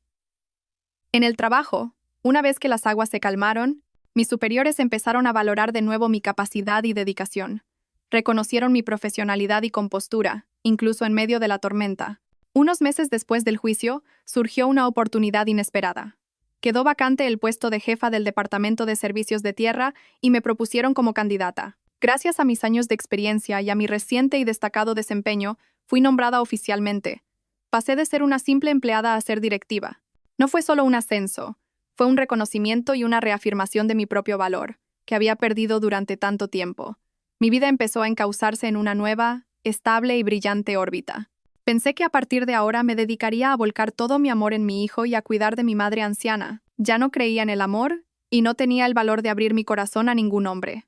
En el trabajo, una vez que las aguas se calmaron, mis superiores empezaron a valorar de nuevo mi capacidad y dedicación. Reconocieron mi profesionalidad y compostura, incluso en medio de la tormenta. Unos meses después del juicio, surgió una oportunidad inesperada. Quedó vacante el puesto de jefa del Departamento de Servicios de Tierra y me propusieron como candidata. Gracias a mis años de experiencia y a mi reciente y destacado desempeño, fui nombrada oficialmente. Pasé de ser una simple empleada a ser directiva. No fue solo un ascenso, fue un reconocimiento y una reafirmación de mi propio valor, que había perdido durante tanto tiempo. Mi vida empezó a encauzarse en una nueva, estable y brillante órbita. Pensé que a partir de ahora me dedicaría a volcar todo mi amor en mi hijo y a cuidar de mi madre anciana. Ya no creía en el amor y no tenía el valor de abrir mi corazón a ningún hombre.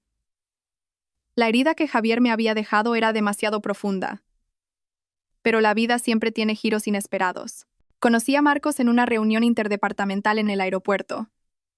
La herida que Javier me había dejado era demasiado profunda. Pero la vida siempre tiene giros inesperados. Conocí a Marcos en una reunión interdepartamental en el aeropuerto.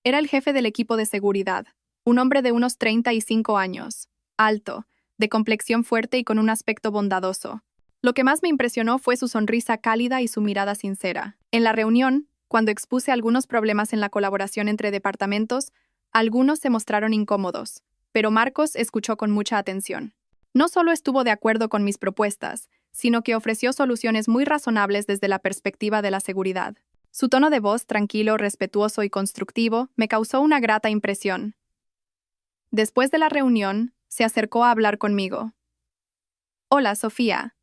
Era el jefe del equipo de seguridad, un hombre de unos 35 años, alto, de complexión fuerte y con un aspecto bondadoso. Lo que más me impresionó fue su sonrisa cálida y su mirada sincera. En la reunión, cuando expuse algunos problemas en la colaboración entre departamentos, algunos se mostraron incómodos, pero Marcos escuchó con mucha atención. No solo estuvo de acuerdo con mis propuestas, sino que ofreció soluciones muy razonables desde la perspectiva de la seguridad. Su tono de voz, tranquilo, respetuoso y constructivo, me causó una grata impresión. Después de la reunión, se acercó a hablar conmigo. «Hola, Sofía.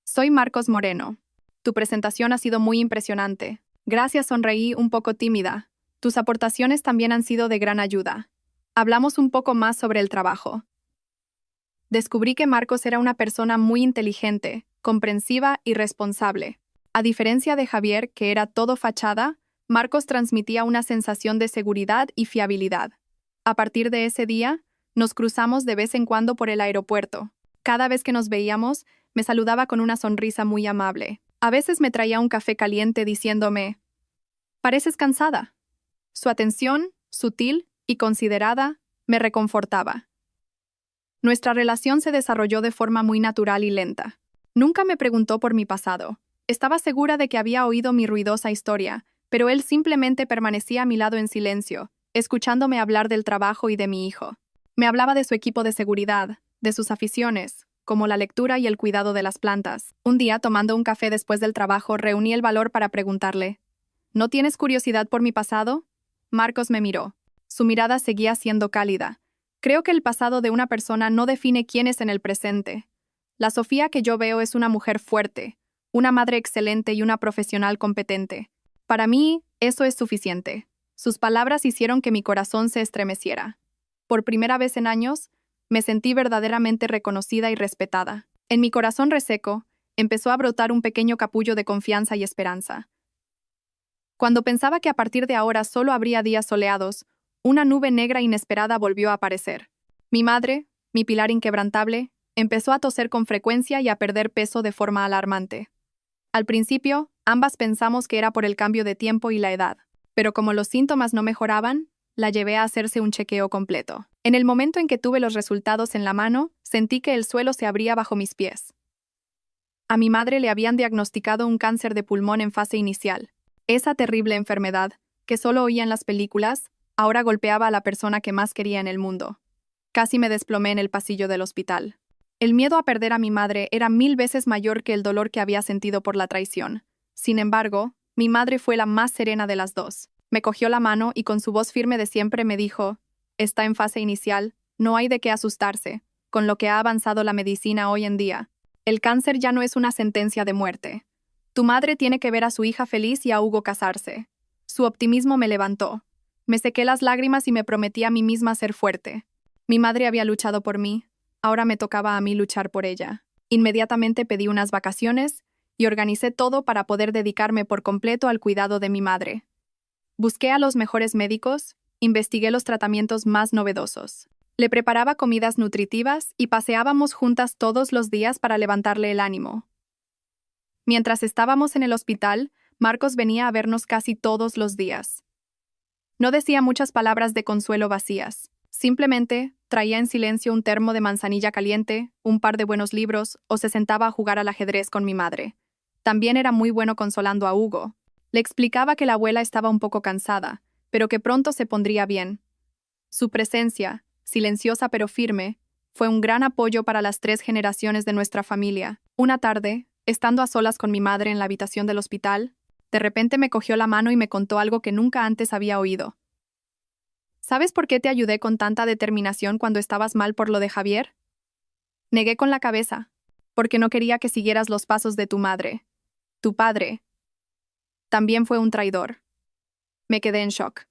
Soy Marcos Moreno. Tu presentación ha sido muy impresionante. Gracias, sonreí un poco tímida. Tus aportaciones también han sido de gran ayuda. Hablamos un poco más sobre el trabajo». Descubrí que Marcos era una persona muy inteligente, comprensiva y responsable. A diferencia de Javier, que era todo fachada, Marcos transmitía una sensación de seguridad y fiabilidad. A partir de ese día, nos cruzamos de vez en cuando por el aeropuerto. Cada vez que nos veíamos, me saludaba con una sonrisa muy amable. A veces me traía un café caliente diciéndome: «Pareces cansada». Su atención, sutil y considerada, me reconfortaba. Nuestra relación se desarrolló de forma muy natural y lenta. Nunca me preguntó por mi pasado. Estaba segura de que había oído mi ruidosa historia, pero él simplemente permanecía a mi lado en silencio, escuchándome hablar del trabajo y de mi hijo. Me hablaba de su equipo de seguridad, de sus aficiones, como la lectura y el cuidado de las plantas. Un día, tomando un café después del trabajo, reuní el valor para preguntarle: «¿No tienes curiosidad por mi pasado?». Marcos me miró. Su mirada seguía siendo cálida. Creo que el pasado de una persona no define quién es en el presente. La Sofía que yo veo es una mujer fuerte, una madre excelente y una profesional competente. Para mí, eso es suficiente. Sus palabras hicieron que mi corazón se estremeciera. Por primera vez en años, me sentí verdaderamente reconocida y respetada. En mi corazón reseco, empezó a brotar un pequeño capullo de confianza y esperanza. Cuando pensaba que a partir de ahora solo habría días soleados, una nube negra inesperada volvió a aparecer. Mi madre, mi pilar inquebrantable, empezó a toser con frecuencia y a perder peso de forma alarmante. Al principio, ambas pensamos que era por el cambio de tiempo y la edad, pero como los síntomas no mejoraban, la llevé a hacerse un chequeo completo. En el momento en que tuve los resultados en la mano, sentí que el suelo se abría bajo mis pies. A mi madre le habían diagnosticado un cáncer de pulmón en fase inicial. Esa terrible enfermedad, que solo oía en las películas, ahora golpeaba a la persona que más quería en el mundo. Casi me desplomé en el pasillo del hospital. El miedo a perder a mi madre era 1000 veces mayor que el dolor que había sentido por la traición. Sin embargo, mi madre fue la más serena de las dos. Me cogió la mano y con su voz firme de siempre me dijo: «Está en fase inicial, no hay de qué asustarse, con lo que ha avanzado la medicina hoy en día. El cáncer ya no es una sentencia de muerte. Tu madre tiene que ver a su hija feliz y a Hugo casarse». Su optimismo me levantó. Me sequé las lágrimas y me prometí a mí misma ser fuerte. Mi madre había luchado por mí, ahora me tocaba a mí luchar por ella. Inmediatamente pedí unas vacaciones y organicé todo para poder dedicarme por completo al cuidado de mi madre. Busqué a los mejores médicos, investigué los tratamientos más novedosos. Le preparaba comidas nutritivas y paseábamos juntas todos los días para levantarle el ánimo. Mientras estábamos en el hospital, Marcos venía a vernos casi todos los días. No decía muchas palabras de consuelo vacías. Simplemente traía en silencio un termo de manzanilla caliente, un par de buenos libros o se sentaba a jugar al ajedrez con mi madre. También era muy bueno consolando a Hugo. Le explicaba que la abuela estaba un poco cansada, pero que pronto se pondría bien. Su presencia, silenciosa pero firme, fue un gran apoyo para las 3 generaciones de nuestra familia. Una tarde, estando a solas con mi madre en la habitación del hospital, De repente me cogió la mano y me contó algo que nunca antes había oído. ¿Sabes por qué te ayudé con tanta determinación cuando estabas mal por lo de Javier? Negué con la cabeza, porque no quería que siguieras los pasos de tu madre. Tu padre también fue un traidor. Me quedé en shock.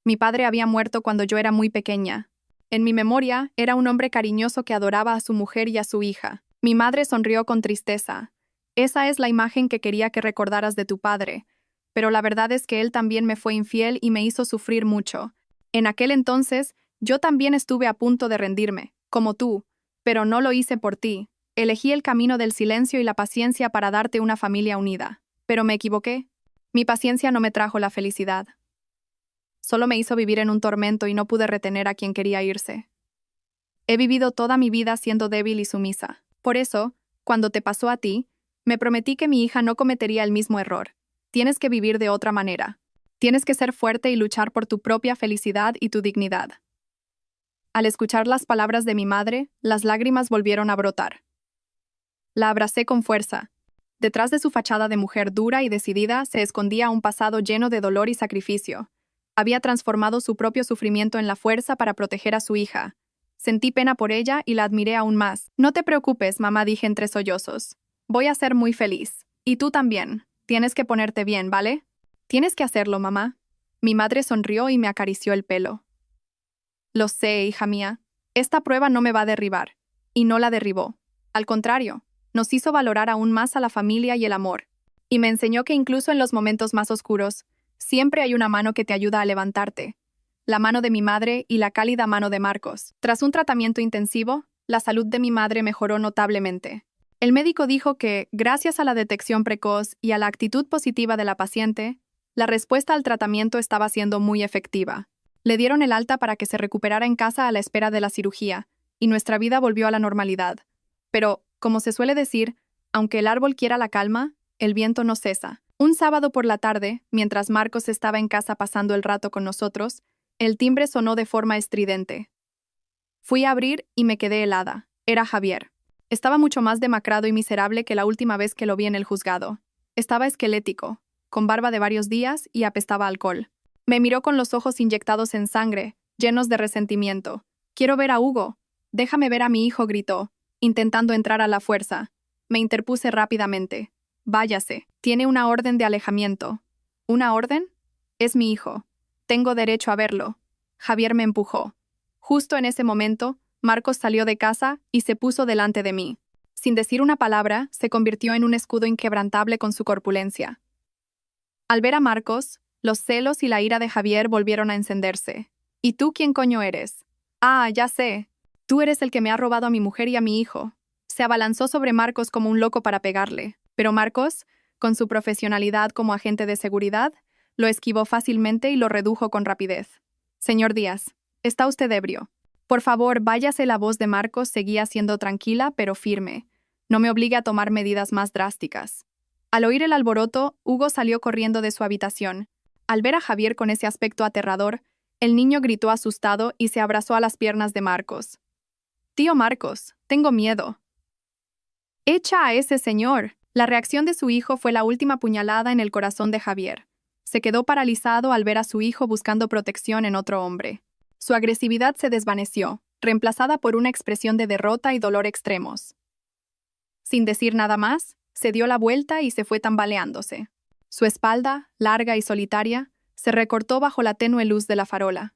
Mi padre había muerto cuando yo era muy pequeña. En mi memoria, era un hombre cariñoso que adoraba a su mujer y a su hija. Mi madre sonrió con tristeza. Esa es la imagen que quería que recordaras de tu padre. Pero la verdad es que él también me fue infiel y me hizo sufrir mucho. En aquel entonces, yo también estuve a punto de rendirme, como tú, pero no lo hice por ti. Elegí el camino del silencio y la paciencia para darte una familia unida. Pero me equivoqué. Mi paciencia no me trajo la felicidad. Solo me hizo vivir en un tormento y no pude retener a quien quería irse. He vivido toda mi vida siendo débil y sumisa. Por eso, cuando te pasó a ti, me prometí que mi hija no cometería el mismo error. Tienes que vivir de otra manera. Tienes que ser fuerte y luchar por tu propia felicidad y tu dignidad. Al escuchar las palabras de mi madre, las lágrimas volvieron a brotar. La abracé con fuerza. Detrás de su fachada de mujer dura y decidida se escondía un pasado lleno de dolor y sacrificio. Había transformado su propio sufrimiento en la fuerza para proteger a su hija. Sentí pena por ella y la admiré aún más. No te preocupes, mamá, dije entre sollozos. Voy a ser muy feliz. Y tú también. Tienes que ponerte bien, ¿vale? Tienes que hacerlo, mamá. Mi madre sonrió y me acarició el pelo. Lo sé, hija mía. Esta prueba no me va a derribar. Y no la derribó. Al contrario, nos hizo valorar aún más a la familia y el amor. Y me enseñó que incluso en los momentos más oscuros, siempre hay una mano que te ayuda a levantarte. La mano de mi madre y la cálida mano de Marcos. Tras un tratamiento intensivo, la salud de mi madre mejoró notablemente. El médico dijo que, gracias a la detección precoz y a la actitud positiva de la paciente, la respuesta al tratamiento estaba siendo muy efectiva. Le dieron el alta para que se recuperara en casa a la espera de la cirugía, y nuestra vida volvió a la normalidad. Pero, como se suele decir, aunque el árbol quiera la calma, el viento no cesa. Un sábado por la tarde, mientras Marcos estaba en casa pasando el rato con nosotros, el timbre sonó de forma estridente. Fui a abrir y me quedé helada. Era Javier. Estaba mucho más demacrado y miserable que la última vez que lo vi en el juzgado. Estaba esquelético, con barba de varios días y apestaba a alcohol. Me miró con los ojos inyectados en sangre, llenos de resentimiento. «Quiero ver a Hugo. Déjame ver a mi hijo», gritó, intentando entrar a la fuerza. Me interpuse rápidamente. «Váyase. Tiene una orden de alejamiento». «¿Una orden?» «Es mi hijo. Tengo derecho a verlo». Javier me empujó. Justo en ese momento, Marcos salió de casa y se puso delante de mí. Sin decir una palabra, se convirtió en un escudo inquebrantable con su corpulencia. Al ver a Marcos, los celos y la ira de Javier volvieron a encenderse. «¿Y tú quién coño eres?» «Ah, ya sé. Tú eres el que me ha robado a mi mujer y a mi hijo». Se abalanzó sobre Marcos como un loco para pegarle, pero Marcos, con su profesionalidad como agente de seguridad, lo esquivó fácilmente y lo redujo con rapidez. «Señor Díaz, está usted ebrio. Por favor, váyase». La voz de Marcos seguía siendo tranquila pero firme. «No me obligue a tomar medidas más drásticas». Al oír el alboroto, Hugo salió corriendo de su habitación. Al ver a Javier con ese aspecto aterrador, el niño gritó asustado y se abrazó a las piernas de Marcos. «Tío Marcos, tengo miedo». «Echa a ese señor». La reacción de su hijo fue la última puñalada en el corazón de Javier. Se quedó paralizado al ver a su hijo buscando protección en otro hombre. Su agresividad se desvaneció, reemplazada por una expresión de derrota y dolor extremos. Sin decir nada más, se dio la vuelta y se fue tambaleándose. Su espalda, larga y solitaria, se recortó bajo la tenue luz de la farola.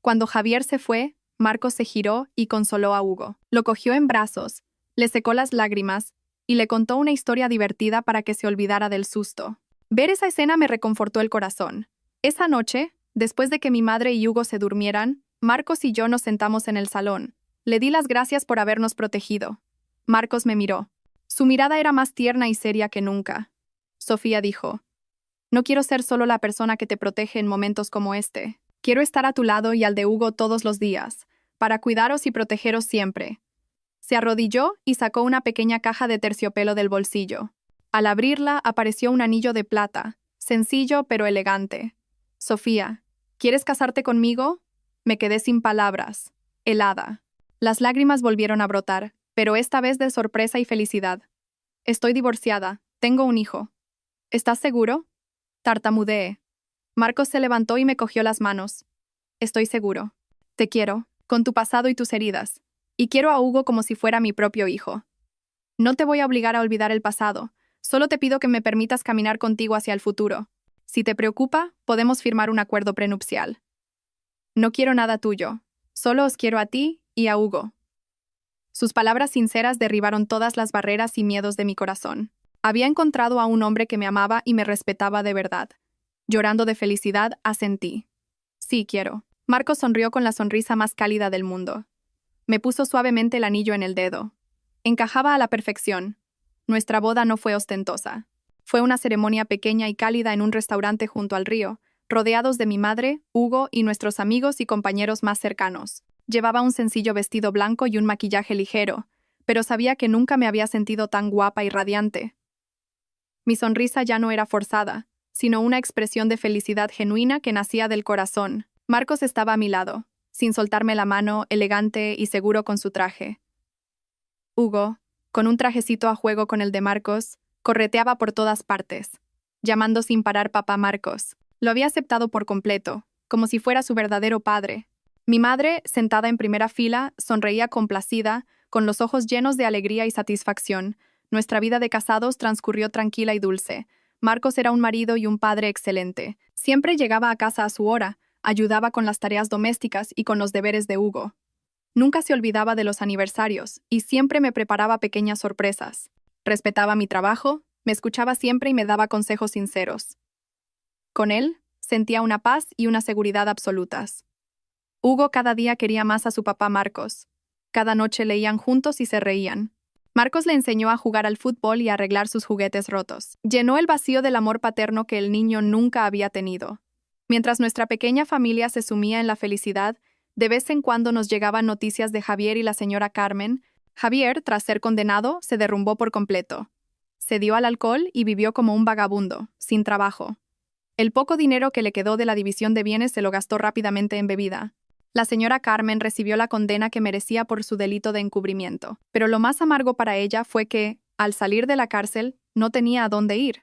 Cuando Javier se fue, Marcos se giró y consoló a Hugo. Lo cogió en brazos, le secó las lágrimas y le contó una historia divertida para que se olvidara del susto. Ver esa escena me reconfortó el corazón. Esa noche, después de que mi madre y Hugo se durmieran, Marcos y yo nos sentamos en el salón. Le di las gracias por habernos protegido. Marcos me miró. Su mirada era más tierna y seria que nunca. Sofía dijo: «No quiero ser solo la persona que te protege en momentos como este. Quiero estar a tu lado y al de Hugo todos los días, para cuidaros y protegeros siempre». Se arrodilló y sacó una pequeña caja de terciopelo del bolsillo. Al abrirla apareció un anillo de plata, sencillo pero elegante. «Sofía, ¿quieres casarte conmigo?» Me quedé sin palabras, helada. Las lágrimas volvieron a brotar, pero esta vez de sorpresa y felicidad. «Estoy divorciada, tengo un hijo». ¿Estás seguro? Tartamudeé. Marcos se levantó y me cogió las manos. Estoy seguro. Te quiero, con tu pasado y tus heridas. Y quiero a Hugo como si fuera mi propio hijo. No te voy a obligar a olvidar el pasado, solo te pido que me permitas caminar contigo hacia el futuro. Si te preocupa, podemos firmar un acuerdo prenupcial. No quiero nada tuyo, solo os quiero a ti y a Hugo. Sus palabras sinceras derribaron todas las barreras y miedos de mi corazón. Había encontrado a un hombre que me amaba y me respetaba de verdad. Llorando de felicidad, asentí. Sí, quiero. Marcos sonrió con la sonrisa más cálida del mundo. Me puso suavemente el anillo en el dedo. Encajaba a la perfección. Nuestra boda no fue ostentosa. Fue una ceremonia pequeña y cálida en un restaurante junto al río, rodeados de mi madre, Hugo y nuestros amigos y compañeros más cercanos. Llevaba un sencillo vestido blanco y un maquillaje ligero, pero sabía que nunca me había sentido tan guapa y radiante. Mi sonrisa ya no era forzada, sino una expresión de felicidad genuina que nacía del corazón. Marcos estaba a mi lado, sin soltarme la mano, elegante y seguro con su traje. Hugo, con un trajecito a juego con el de Marcos, correteaba por todas partes, llamando sin parar papá Marcos. Lo había aceptado por completo, como si fuera su verdadero padre. Mi madre, sentada en primera fila, sonreía complacida, con los ojos llenos de alegría y satisfacción. Nuestra vida de casados transcurrió tranquila y dulce. Marcos era un marido y un padre excelente. Siempre llegaba a casa a su hora, ayudaba con las tareas domésticas y con los deberes de Hugo. Nunca se olvidaba de los aniversarios y siempre me preparaba pequeñas sorpresas. Respetaba mi trabajo, me escuchaba siempre y me daba consejos sinceros. Con él, sentía una paz y una seguridad absolutas. Hugo cada día quería más a su papá Marcos. Cada noche leían juntos y se reían. Marcos le enseñó a jugar al fútbol y a arreglar sus juguetes rotos. Llenó el vacío del amor paterno que el niño nunca había tenido. Mientras nuestra pequeña familia se sumía en la felicidad, de vez en cuando nos llegaban noticias de Javier y la señora Carmen. Javier, tras ser condenado, se derrumbó por completo. Se dio al alcohol y vivió como un vagabundo, sin trabajo. El poco dinero que le quedó de la división de bienes se lo gastó rápidamente en bebida. La señora Carmen recibió la condena que merecía por su delito de encubrimiento, pero lo más amargo para ella fue que, al salir de la cárcel, no tenía a dónde ir.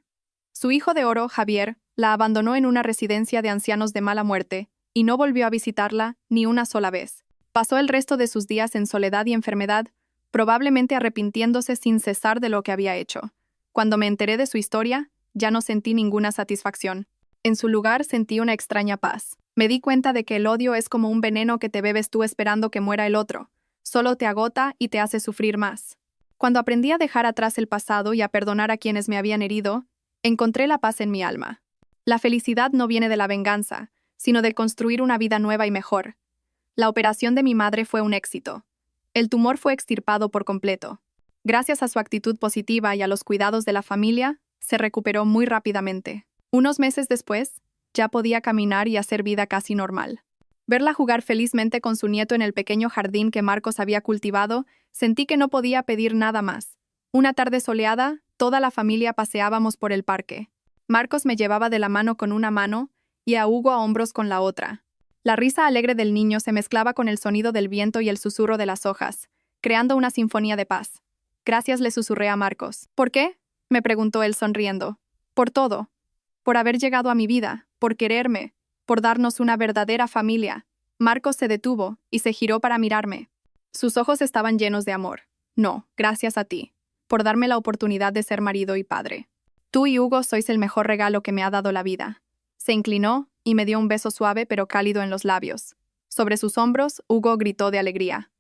Su hijo de oro, Javier, la abandonó en una residencia de ancianos de mala muerte, y no volvió a visitarla ni una sola vez. Pasó el resto de sus días en soledad y enfermedad, probablemente arrepintiéndose sin cesar de lo que había hecho. Cuando me enteré de su historia, ya no sentí ninguna satisfacción. En su lugar sentí una extraña paz. Me di cuenta de que el odio es como un veneno que te bebes tú esperando que muera el otro. Solo te agota y te hace sufrir más. Cuando aprendí a dejar atrás el pasado y a perdonar a quienes me habían herido, encontré la paz en mi alma. La felicidad no viene de la venganza, sino de construir una vida nueva y mejor. La operación de mi madre fue un éxito. El tumor fue extirpado por completo. Gracias a su actitud positiva y a los cuidados de la familia, se recuperó muy rápidamente. Unos meses después, ya podía caminar y hacer vida casi normal. Verla jugar felizmente con su nieto en el pequeño jardín que Marcos había cultivado, sentí que no podía pedir nada más. Una tarde soleada, toda la familia paseábamos por el parque. Marcos me llevaba de la mano con una mano y a Hugo a hombros con la otra. La risa alegre del niño se mezclaba con el sonido del viento y el susurro de las hojas, creando una sinfonía de paz. Gracias, le susurré a Marcos. ¿Por qué?, me preguntó él sonriendo. Por todo. Por haber llegado a mi vida, por quererme, por darnos una verdadera familia. Marcos se detuvo y se giró para mirarme. Sus ojos estaban llenos de amor. No, gracias a ti, por darme la oportunidad de ser marido y padre. Tú y Hugo sois el mejor regalo que me ha dado la vida. Se inclinó y me dio un beso suave pero cálido en los labios. Sobre sus hombros, Hugo gritó de alegría.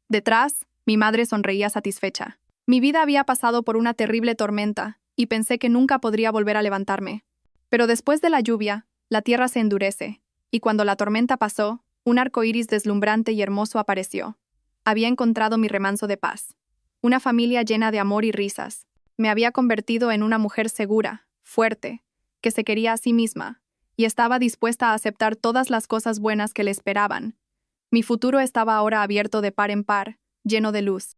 Detrás, mi madre sonreía satisfecha. Mi vida había pasado por una terrible tormenta, y pensé que nunca podría volver a levantarme. Pero después de la lluvia, la tierra se endurece, y cuando la tormenta pasó, un arco iris deslumbrante y hermoso apareció. Había encontrado mi remanso de paz. Una familia llena de amor y risas. Me había convertido en una mujer segura, fuerte, que se quería a sí misma, y estaba dispuesta a aceptar todas las cosas buenas que le esperaban. Mi futuro estaba ahora abierto de par en par, lleno de luz.